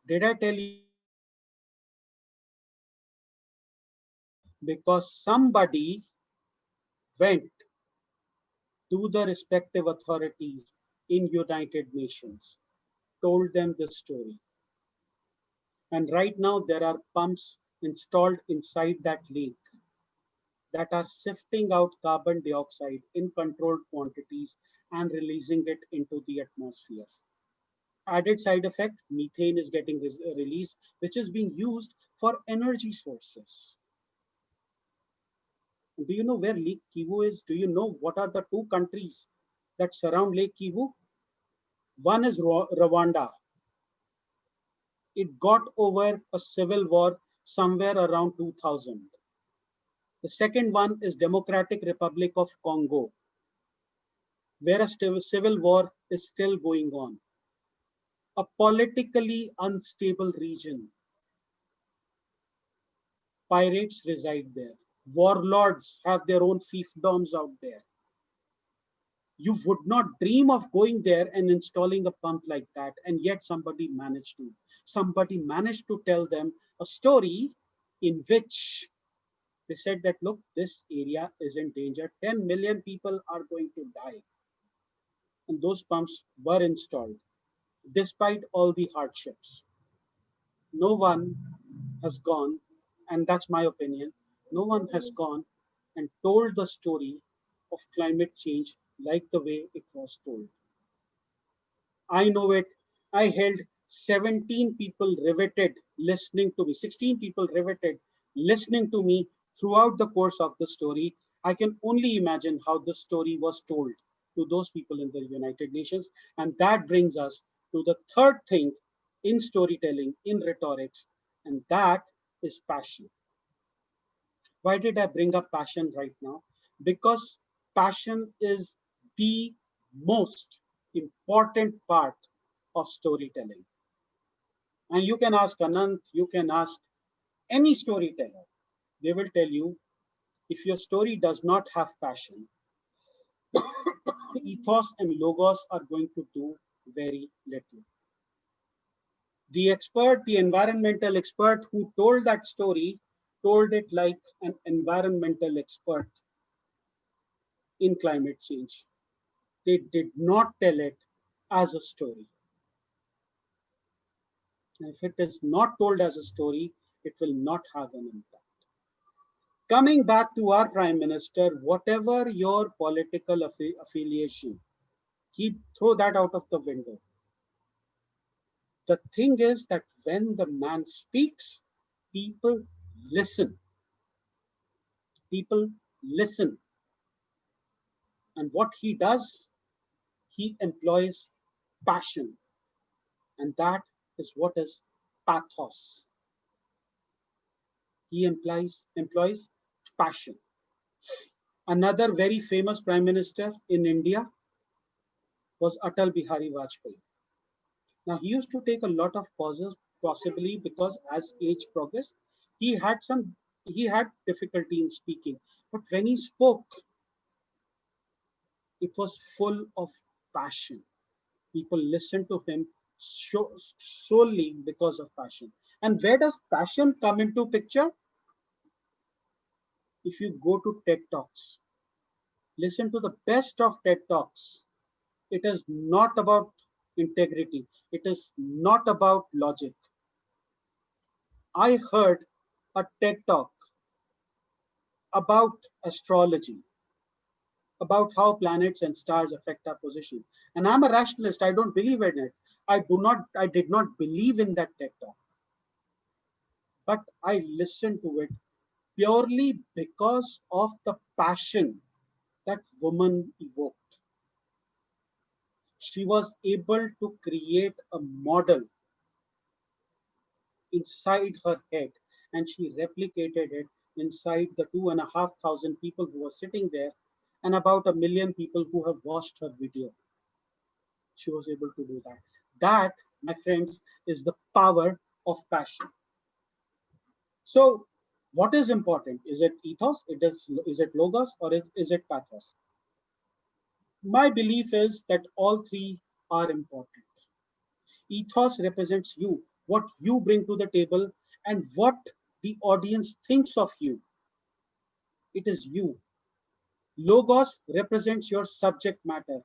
Did I tell you? Because somebody went to the respective authorities in United Nations, told them the story. And right now there are pumps installed inside that lake that are sifting out carbon dioxide in controlled quantities and releasing it into the atmosphere. Added side effect, methane is getting released, which is being used for energy sources. Do you know where Lake Kivu is? Do you know what are the two countries that surround Lake Kivu? One is Rwanda. It got over a civil war somewhere around 2000. The second one is Democratic Republic of Congo, where a civil war is still going on. A politically unstable region. Pirates reside there. Warlords have their own fiefdoms out there. You would not dream of going there and installing a pump like that, and yet somebody managed to. Somebody managed to tell them a story in which they said that, look, this area is in danger. 10 million people are going to die. And those pumps were installed despite all the hardships. No one has gone, and that's my opinion, no one has gone and told the story of climate change like the way it was told. I know it. I held 17 people riveted listening to me, 16 people riveted listening to me throughout the course of the story. I can only imagine how the story was told to those people in the United Nations. And that brings us to the third thing in storytelling, in rhetorics, and that is passion. Why did I bring up passion right now? Because passion is the most important part of storytelling. And you can ask Anant, you can ask any storyteller. They will tell you, if your story does not have passion, ethos and logos are going to do very little. The expert, the environmental expert who told that story, told it like an environmental expert in climate change. They did not tell it as a story. If it is not told as a story, it will not have an impact. Coming back to our Prime Minister, whatever your political affiliation, throw that out of the window. The thing is that when the man speaks, people listen. People listen. And what he does, he employs passion. And that is what is pathos. He employs passion. Another very famous Prime Minister in India was Atal Bihari Vajpayee. Now, he used to take a lot of pauses, possibly because as age progressed, he had difficulty in speaking. But when he spoke, it was full of passion. People listened to him solely because of passion. And where does passion come into picture? If you go to TED Talks, listen to the best of TED Talks. It is not about integrity. It is not about logic. I heard a TED Talk about astrology. about how planets and stars affect our position. And I'm a rationalist. I don't believe in it. I did not believe in that TED talk, but I listened to it purely because of the passion that woman evoked. She was able to create a model inside her head, and she replicated it inside the 2,500 people who were sitting there and about 1 million people who have watched her video. She was able to do that. That, my friends, is the power of passion. So what is important? Is it ethos? Is it logos, or is it pathos? My belief is that all three are important. Ethos represents you, what you bring to the table, and what the audience thinks of you. It is you. Logos represents your subject matter.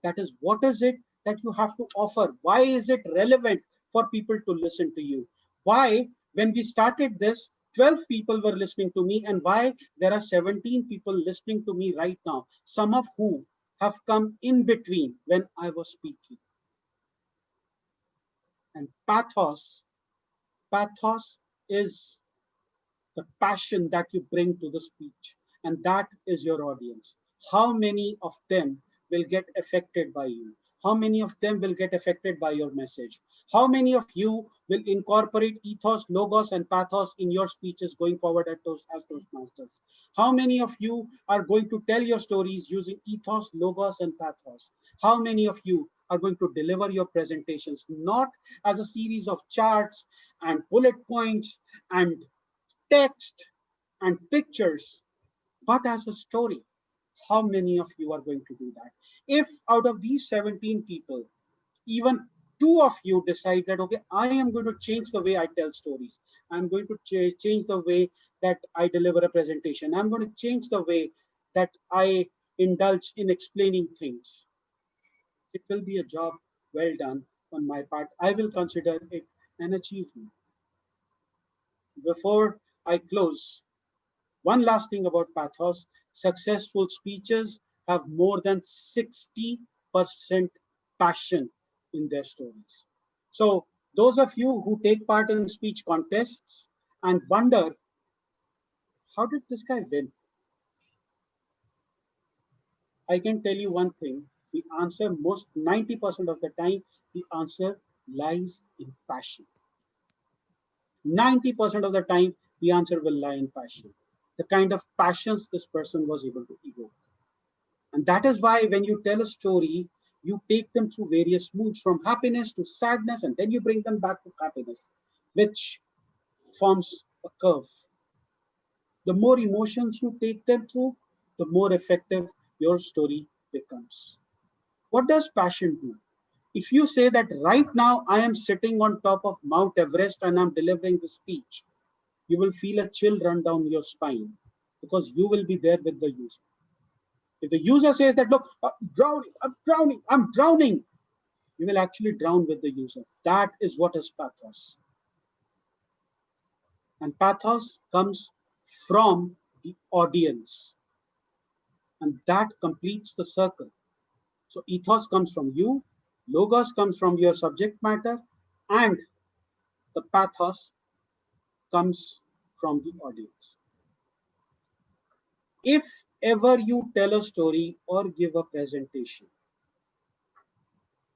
That is, what is it that you have to offer? Why is it relevant for people to listen to you? Why, when we started this, 12 people were listening to me, and why there are 17 people listening to me right now, some of who have come in between when I was speaking. And pathos is the passion that you bring to the speech, and that is your audience. How many of them will get affected by you? How many of them will get affected by your message? How many of you will incorporate ethos, logos, and pathos in your speeches going forward as Toastmasters? How many of you are going to tell your stories using ethos, logos, and pathos? How many of you are going to deliver your presentations not as a series of charts and bullet points and text and pictures, but as a story? How many of you are going to do that? If out of these 17 people, even 2 of you decide that, okay, I am going to change the way I tell stories, I'm going to change the way that I deliver a presentation, I'm going to change the way that I indulge in explaining things, it will be a job well done on my part. I will consider it an achievement. Before I close, one last thing about pathos: successful speeches have more than 60% passion in their stories. So those of you who take part in speech contests and wonder, how did this guy win? I can tell you one thing: the answer, most 90% of the time, the answer lies in passion. 90% of the time, the answer will lie in passion. The kind of passions this person was able to evoke. And that is why when you tell a story, you take them through various moods, from happiness to sadness, and then you bring them back to happiness, which forms a curve. The more emotions you take them through, the more effective your story becomes. What does passion do? If you say that right now I am sitting on top of Mount Everest and I'm delivering the speech, you will feel a chill run down your spine because you will be there with the user. If the user says that, look, I'm drowning, you will actually drown with the user. That is what is pathos. And pathos comes from the audience. And that completes the circle. So ethos comes from you, logos comes from your subject matter, and the pathos comes from the audience. If ever you tell a story or give a presentation,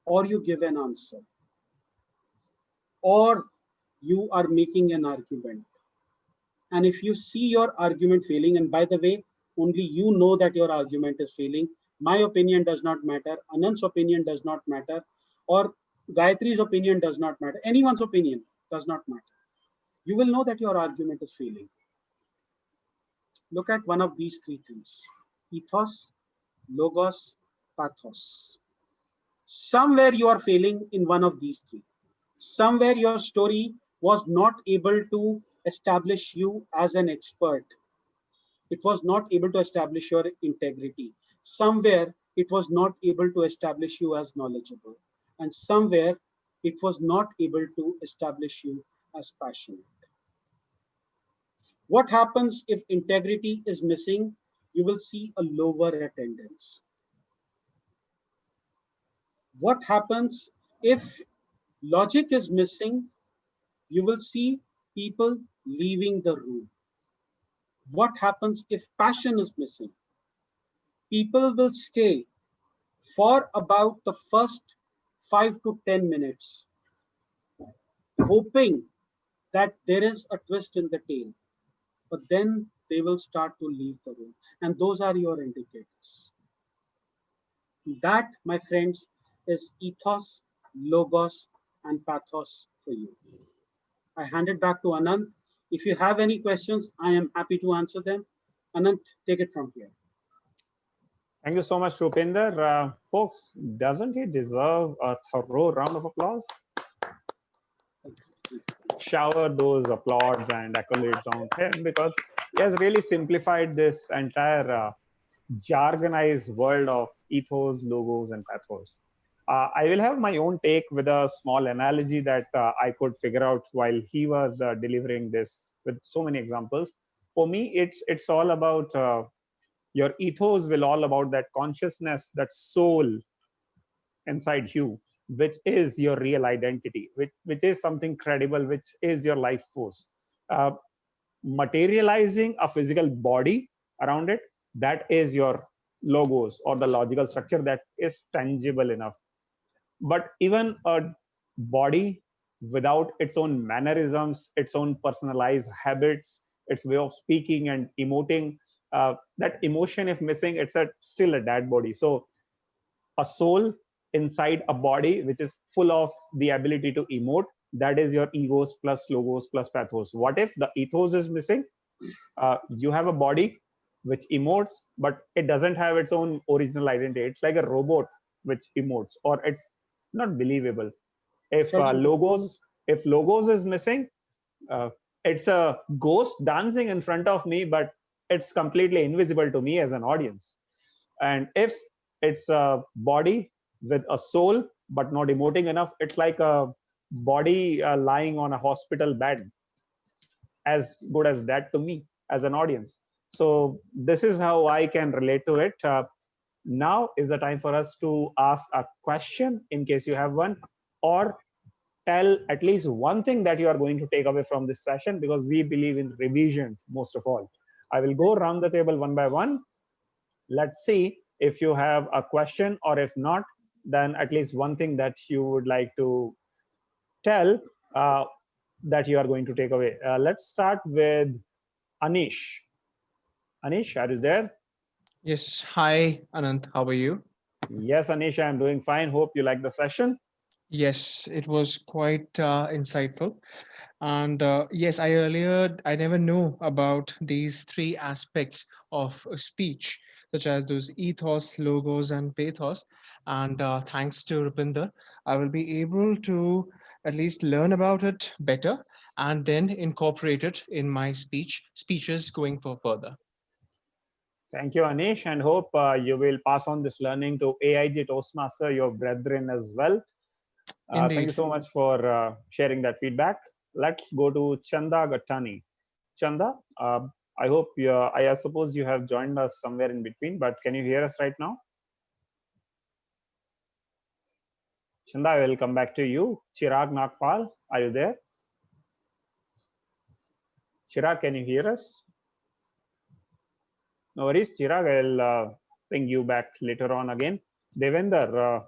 or you give an answer, or you are making an argument, and if you see your argument failing, and by the way, only you know that your argument is failing, my opinion does not matter, Anand's opinion does not matter, or Gayatri's opinion does not matter, anyone's opinion does not matter, you will know that your argument is failing. Look at one of these 3 things: ethos, logos, pathos. Somewhere you are failing in one of these 3. Somewhere your story was not able to establish you as an expert. It was not able to establish your integrity. Somewhere it was not able to establish you as knowledgeable. And somewhere it was not able to establish you as passionate. What happens if integrity is missing? you will see a lower attendance. What happens if logic is missing? You will see people leaving the room. What happens if passion is missing? People will stay for about the first 5 to 10 minutes, hoping that there is a twist in the tale, but then they will start to leave the room. And those are your indicators. That, my friends, is ethos, logos, and pathos for you. I hand it back to Anant. If you have any questions, I am happy to answer them. Anant, take it from here. Thank you so much, Rupinder. Folks, doesn't he deserve a thorough round of applause? Shower those applauds and accolades on him, because he has really simplified this entire jargonized world of ethos, logos, and pathos. I will have my own take with a small analogy that I could figure out while he was delivering this with so many examples. For me, it's all about your ethos will all about that consciousness, that soul inside you, which is your real identity, which is something credible, which is your life force. Materializing a physical body around it, that is your logos, or the logical structure that is tangible enough. But even a body without its own mannerisms, its own personalized habits, its way of speaking and emoting, that emotion, if missing, it's still a dead body. So a soul inside a body which is full of the ability to emote, that is your egos plus logos plus pathos. What if the ethos is missing? You have a body which emotes, but it doesn't have its own original identity. It's like a robot which emotes, or it's not believable. If logos is missing, it's a ghost dancing in front of me, but it's completely invisible to me as an audience. And if it's a body with a soul but not emoting enough, it's like a body lying on a hospital bed, as good as that to me as an audience. So this is how I can relate to it. Now is the time for us to ask a question, in case you have one, or tell at least one thing that you are going to take away from this session, because we believe in revisions most of all. I will go around the table one by one. Let's see if you have a question, or if not, then at least one thing that you would like to tell that you are going to take away. Let's start with Anish. Anish, are you there? Yes. Hi, Anant. How are you? Yes, Anish, I'm doing fine. Hope you like the session. Yes, it was quite insightful. And yes, I never knew about these three aspects of speech, such as those ethos, logos, and pathos. And thanks to Rupinder, I will be able to at least learn about it better and then incorporate it in my speeches going for further. Thank you, Anish, and hope you will pass on this learning to AIG Toastmaster, your brethren as well. Thank you so much for sharing that feedback. Let's go to Chanda Gattani. Chanda, I hope I suppose you have joined us somewhere in between, but can you hear us right now? Chanda, I will come back to you. Chirag Nagpal, are you there? Chirag, can you hear us? No worries, Chirag, I'll bring you back later on again. Devender,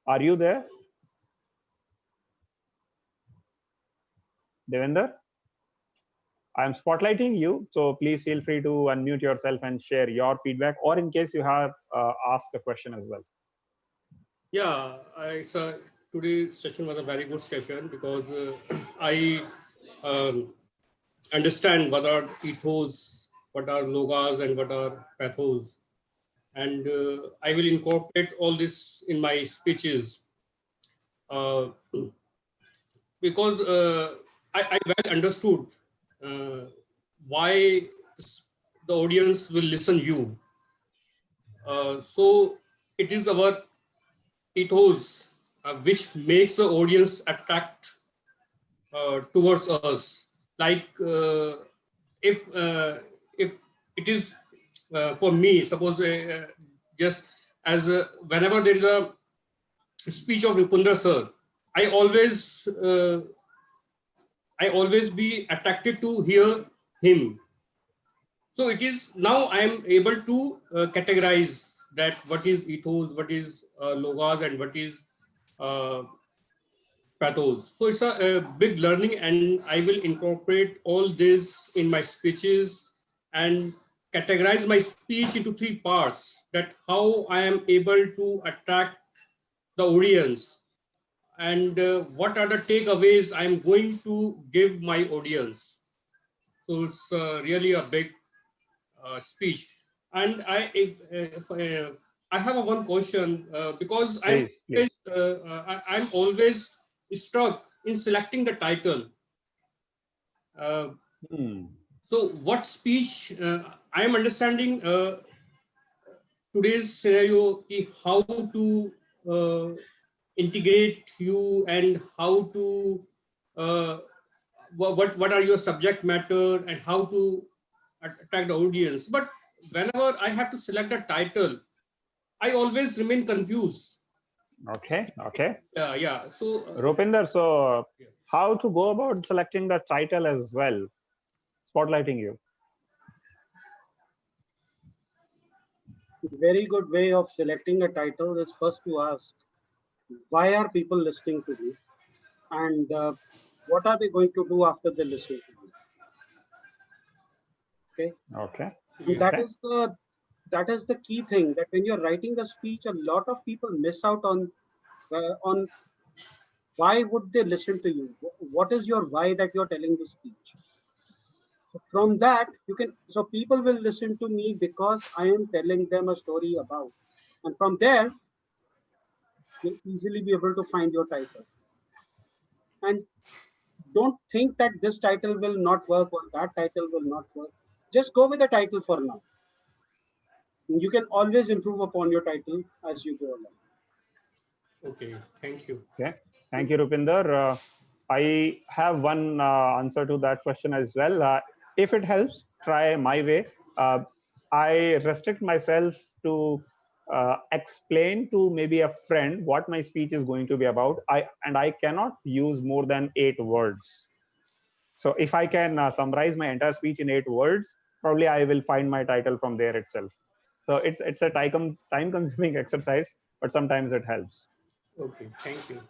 are you there? Devender, I'm spotlighting you, so please feel free to unmute yourself and share your feedback, or in case you have asked a question as well. Yeah, today's session was a very good session, because I understand what are ethos, what are logos, and what are pathos. And I will incorporate all this in my speeches, because I well understood why the audience will listen you. So it is our ethos which makes the audience attract towards us. Like if it is for me, suppose just as whenever there is a speech of Rupinder sir, I always be attracted to hear him. So it is now I am able to categorize that what is ethos, what is logos, and what is pathos. So it's a big learning, and I will incorporate all this in my speeches and categorize my speech into 3 parts, that how I am able to attract the audience, and what are the takeaways I'm going to give my audience. So it's really a big speech. And I have a one question because Please, please. I'm always struck in selecting the title. So what speech I am understanding today's scenario, how to integrate you and how to what are your subject matter and how to attract the audience. But whenever I have to select a title, I always remain confused. Okay, okay. Yeah. So Rupinder, so how to go about selecting the title as well? Spotlighting you. Very good way of selecting a title is first to ask, why are people listening to me? And what are they going to do after they listen to me? Okay. Okay. And that is the key thing, that when you're writing a speech, a lot of people miss out on why would they listen to you? What is your why that you're telling the speech? So from that, so people will listen to me because I am telling them a story about, and from there, you'll easily be able to find your title. And don't think that this title will not work or that title will not work. Just go with the title for now. You can always improve upon your title as you go along. okay, thank you. Okay, thank you, Rupinder. I have one answer to that question as well. If it helps, try my way. I restrict myself to explain to maybe a friend what my speech is going to be about. I cannot use more than 8 words. So if I can summarize my entire speech in 8 words, probably I will find my title from there itself. So it's a time-consuming exercise, but sometimes it helps. Okay, thank you.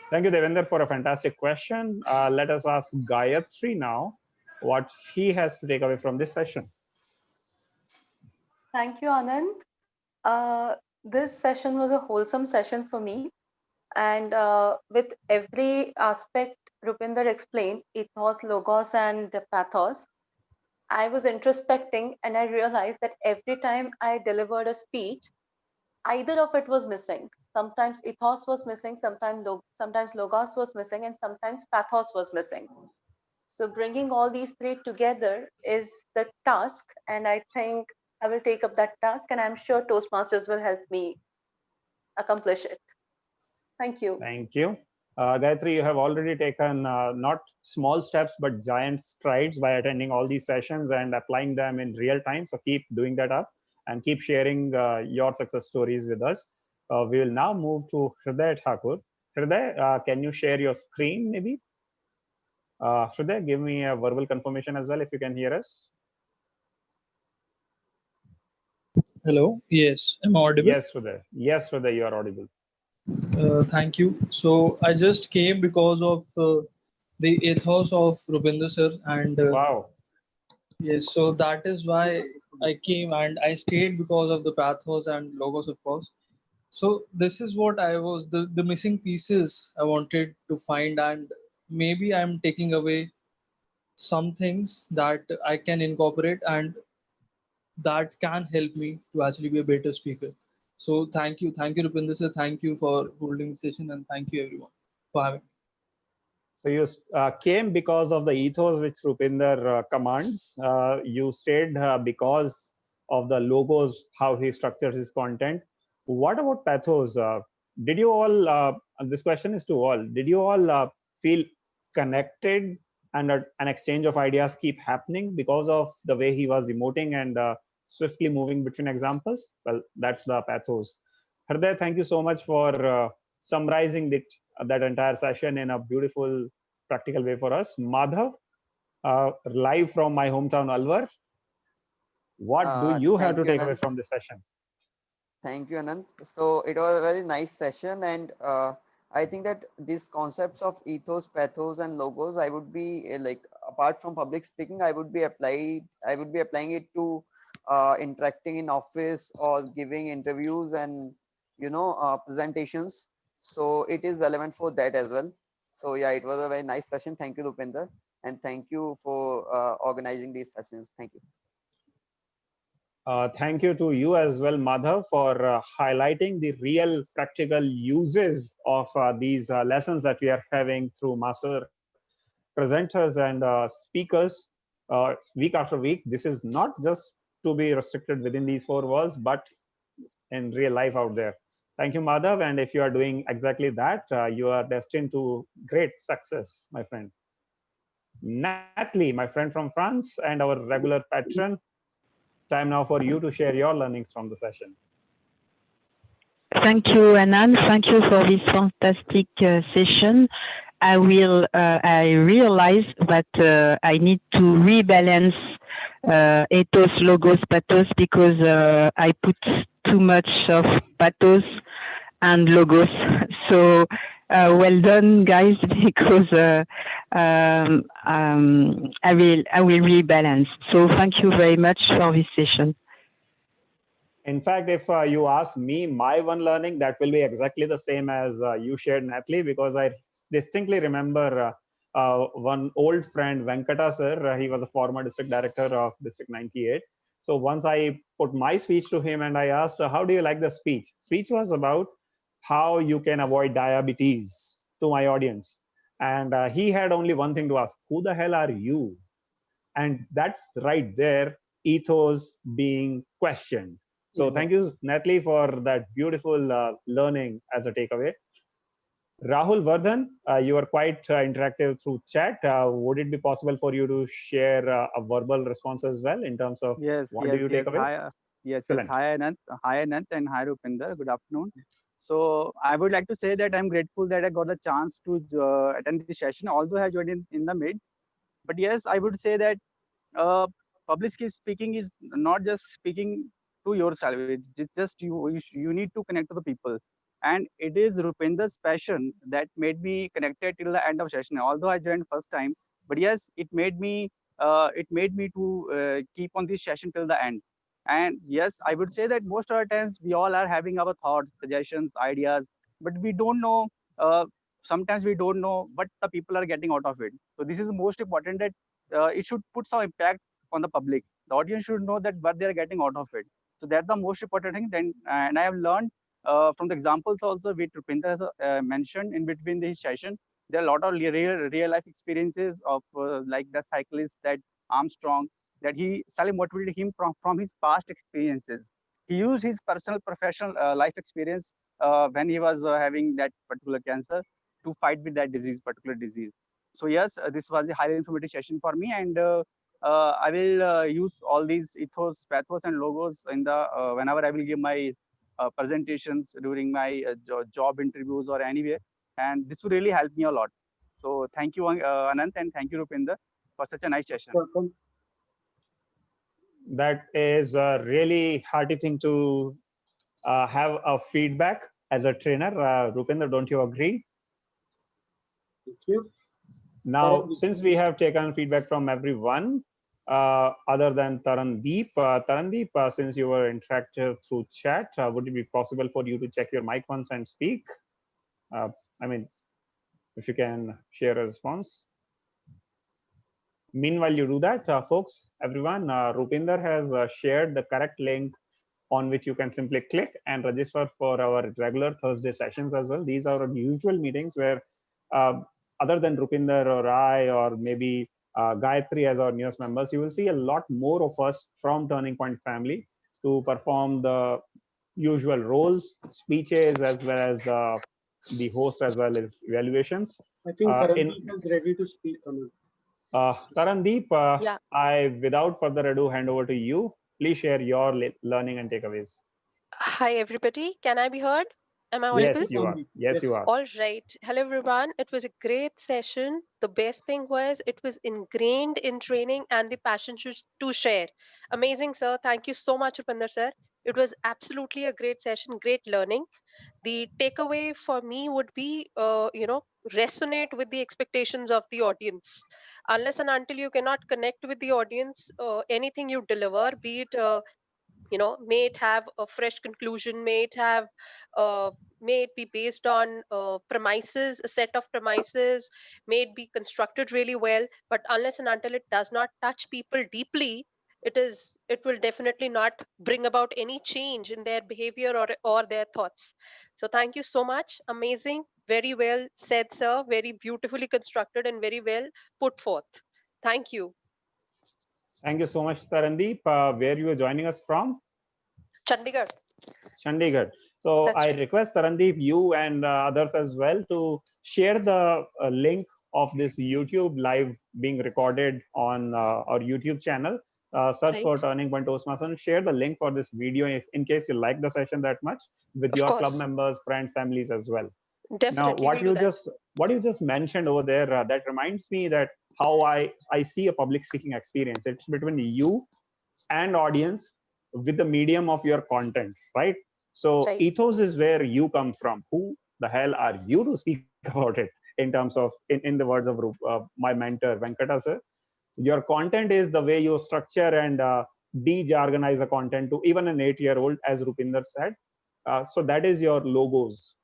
Thank you, Devender, for a fantastic question. Let us ask Gayatri now what she has to take away from this session. Thank you, Anand. This session was a wholesome session for me. And with every aspect Rupinder explained, ethos, logos, and pathos, I was introspecting and I realized that every time I delivered a speech, either of it was missing. Sometimes ethos was missing, sometimes logos was missing, and sometimes pathos was missing. So bringing all these 3 together is the task, and I think I will take up that task, and I'm sure Toastmasters will help me accomplish it. Thank you. Thank you. Gayatri, you have already taken not small steps, but giant strides by attending all these sessions and applying them in real time. So keep doing that up and keep sharing your success stories with us. We will now move to Hriday Thakur. Hriday, can you share your screen maybe? Hriday, give me a verbal confirmation as well if you can hear us. Hello. Yes, am I audible? Yes, Hriday. Yes, Hriday, you are audible. Thank you. So I just came because of the ethos of Rupinder sir, and wow. Yes, so that is why I came, and I stayed because of the pathos and logos, of course. So this is what I was the missing pieces I wanted to find, and maybe I'm taking away some things that I can incorporate and that can help me to actually be a better speaker. So thank you, Rupinder sir. Thank you for holding the session, and thank you everyone for having me. So you came because of the ethos which Rupinder commands. You stayed because of the logos, how he structures his content. What about pathos? Did you all, this question is to all, did you all feel connected and an exchange of ideas keep happening because of the way he was emoting and swiftly moving between examples, well, that's the pathos. Hriday, thank you so much for summarizing that entire session in a beautiful, practical way for us. Madhav, live from my hometown, Alwar, what do you have to take away from this session? Thank you, Anand. So it was a very nice session, and I think that these concepts of ethos, pathos, and logos, I would be like, apart from public speaking, I would be applying it to interacting in office or giving interviews and presentations. So it is relevant for that as well. So yeah, it was a very nice session. Thank you, Rupinder, and thank you for organizing these sessions. Thank you. Thank you to you as well, Madhav, for highlighting the real practical uses of these lessons that we are having through master presenters and speakers week after week. This is not just to be restricted within these four walls, but in real life out there. Thank you, Madhav. And if you are doing exactly that, you are destined to great success, my friend. Natalie, my friend from France and our regular patron, time now for you to share your learnings from the session. Thank you, Anand. Thank you for this fantastic session. I realize that I need to rebalance ethos, logos, pathos, because I put too much of pathos and logos. So well done, guys, because I will rebalance. So thank you very much for this session. In fact, if you ask me my one learning, that will be exactly the same as you shared, Natalie, because I distinctly remember one old friend, Venkata sir. He was a former district director of District 98. So once I put my speech to him and I asked, how do you like the speech? Speech was about how you can avoid diabetes to my audience. And he had only one thing to ask, who the hell are you? And that's right there, ethos being questioned. So thank you, Natalie, for that beautiful learning as a takeaway. Rahul Vardhan, you are quite interactive through chat. Would it be possible for you to share a verbal response as well in terms of what do you take away? Hi, yes. Hi, Anant, and hi, Rupinder. Good afternoon. So I would like to say that I'm grateful that I got the chance to attend this session, although I joined in the mid. But yes, I would say that public speaking is not just speaking to yourself. It's just you need to connect to the people. And it is Rupinder's passion that made me connected till the end of session. Although I joined first time, but yes, it made me to keep on this session till the end. And yes, I would say that most of the times we all are having our thoughts, suggestions, ideas, but we don't know. Sometimes we don't know what the people are getting out of it. So this is most important, that it should put some impact on the public. The audience should know that what they are getting out of it. So that's the most important thing. Then, and I have learned from the examples also which Rupinder has mentioned in between the session. There are a lot of real life experiences of like the cyclist, that Armstrong, that he motivated him from his past experiences. He used his personal professional life experience when he was having that particular cancer to fight with that particular disease. So yes, this was a highly informative session for me, and I will use all these ethos, pathos, and logos in the whenever I will give my presentations during my job interviews or anywhere, and this will really help me a lot. So thank you, Anant, and thank you, Rupinder, for such a nice session. Welcome. That is a really hearty thing to have a feedback as a trainer. Rupinder, don't you agree? Thank you. Now, since we have taken feedback from everyone, other than Tarandeep, since you were interactive through chat, would it be possible for you to check your mic once and speak? I mean, if you can share a response. Meanwhile, you do that, folks, everyone, Rupinder has shared the correct link on which you can simply click and register for our regular Thursday sessions as well. These are our usual meetings where other than Rupinder or I, or maybe Gayatri as our newest members, you will see a lot more of us from Turning Point family to perform the usual roles, speeches, as well as the host, as well as evaluations. I think Tarandeep is ready to speak on it. Tarandeep, Yeah. I, without further ado, hand over to you. Please share your learning and takeaways. Hi, everybody. Can I be heard? Am I audible? Yes, you are. Yes, you are. All right. Hello, everyone. It was a great session. The best thing was it was ingrained in training and the passion to share. Amazing, sir. Thank you so much, Rupinder, sir. It was absolutely a great session, great learning. The takeaway for me would be, resonate with the expectations of the audience. Unless and until you cannot connect with the audience, anything you deliver, be it may it have a fresh conclusion, may it be based on premises, a set of premises, may it be constructed really well, but unless and until it does not touch people deeply, it will definitely not bring about any change in their behavior or their thoughts. So thank you so much. Amazing, very well said, sir. Very beautifully constructed and very well put forth. Thank you. Thank you so much, Tarandeep. Where you are joining us from? Chandigarh. Chandigarh. So That's I right. request Tarandeep, you and others as well, to share the link of this YouTube live being recorded on our YouTube channel. Search for Right. Turning Point Toastmasters and share the link for this video in case you like the session that much with Of your course. club members, friends, families as well. Definitely. Now, what we'll do you that. just mentioned over there, that reminds me that how I see a public speaking experience. It's between you and audience with the medium of your content, right? So Right. ethos is where you come from. Who the hell are you to speak about it? In terms of, in the words of my mentor Venkata sir, your content is the way you structure and de-jargonize the content to even an 8-year-old, as Rupinder said. So that is your logos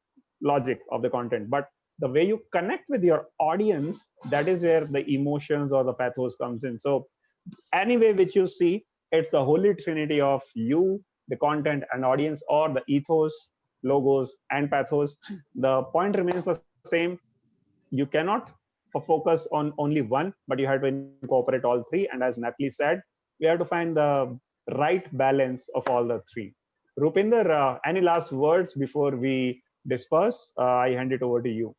logic of the content. But the way you connect with your audience, that is where the emotions or the pathos comes in. So any way which you see, it's the holy trinity of you, the content and audience, or the ethos, logos, and pathos. The point remains the same. You cannot focus on only one, but you have to incorporate all three. And as Natalie said, we have to find the right balance of all the three. Rupinder, any last words before we disperse? I hand it over to you.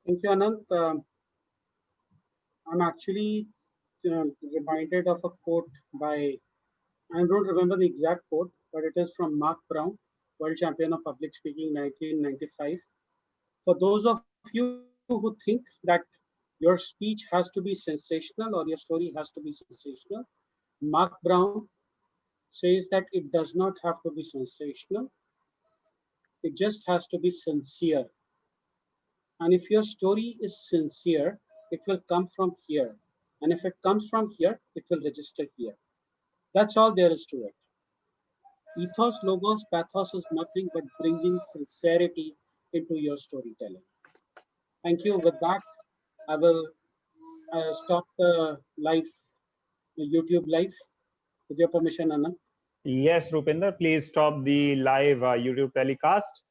Thank you, Anant. I'm actually reminded of a quote by, I don't remember the exact quote, but it is from Mark Brown, world champion of public speaking 1995. For those of you who think that your speech has to be sensational or your story has to be sensational, Mark Brown says that it does not have to be sensational. It just has to be sincere. And if your story is sincere, it will come from here. And if it comes from here, it will register here. That's all there is to it. Ethos, logos, pathos is nothing but bringing sincerity into your storytelling. Thank you. With that, I will stop the YouTube live. With your permission, Anand. Yes, Rupinder, please stop the live YouTube telecast.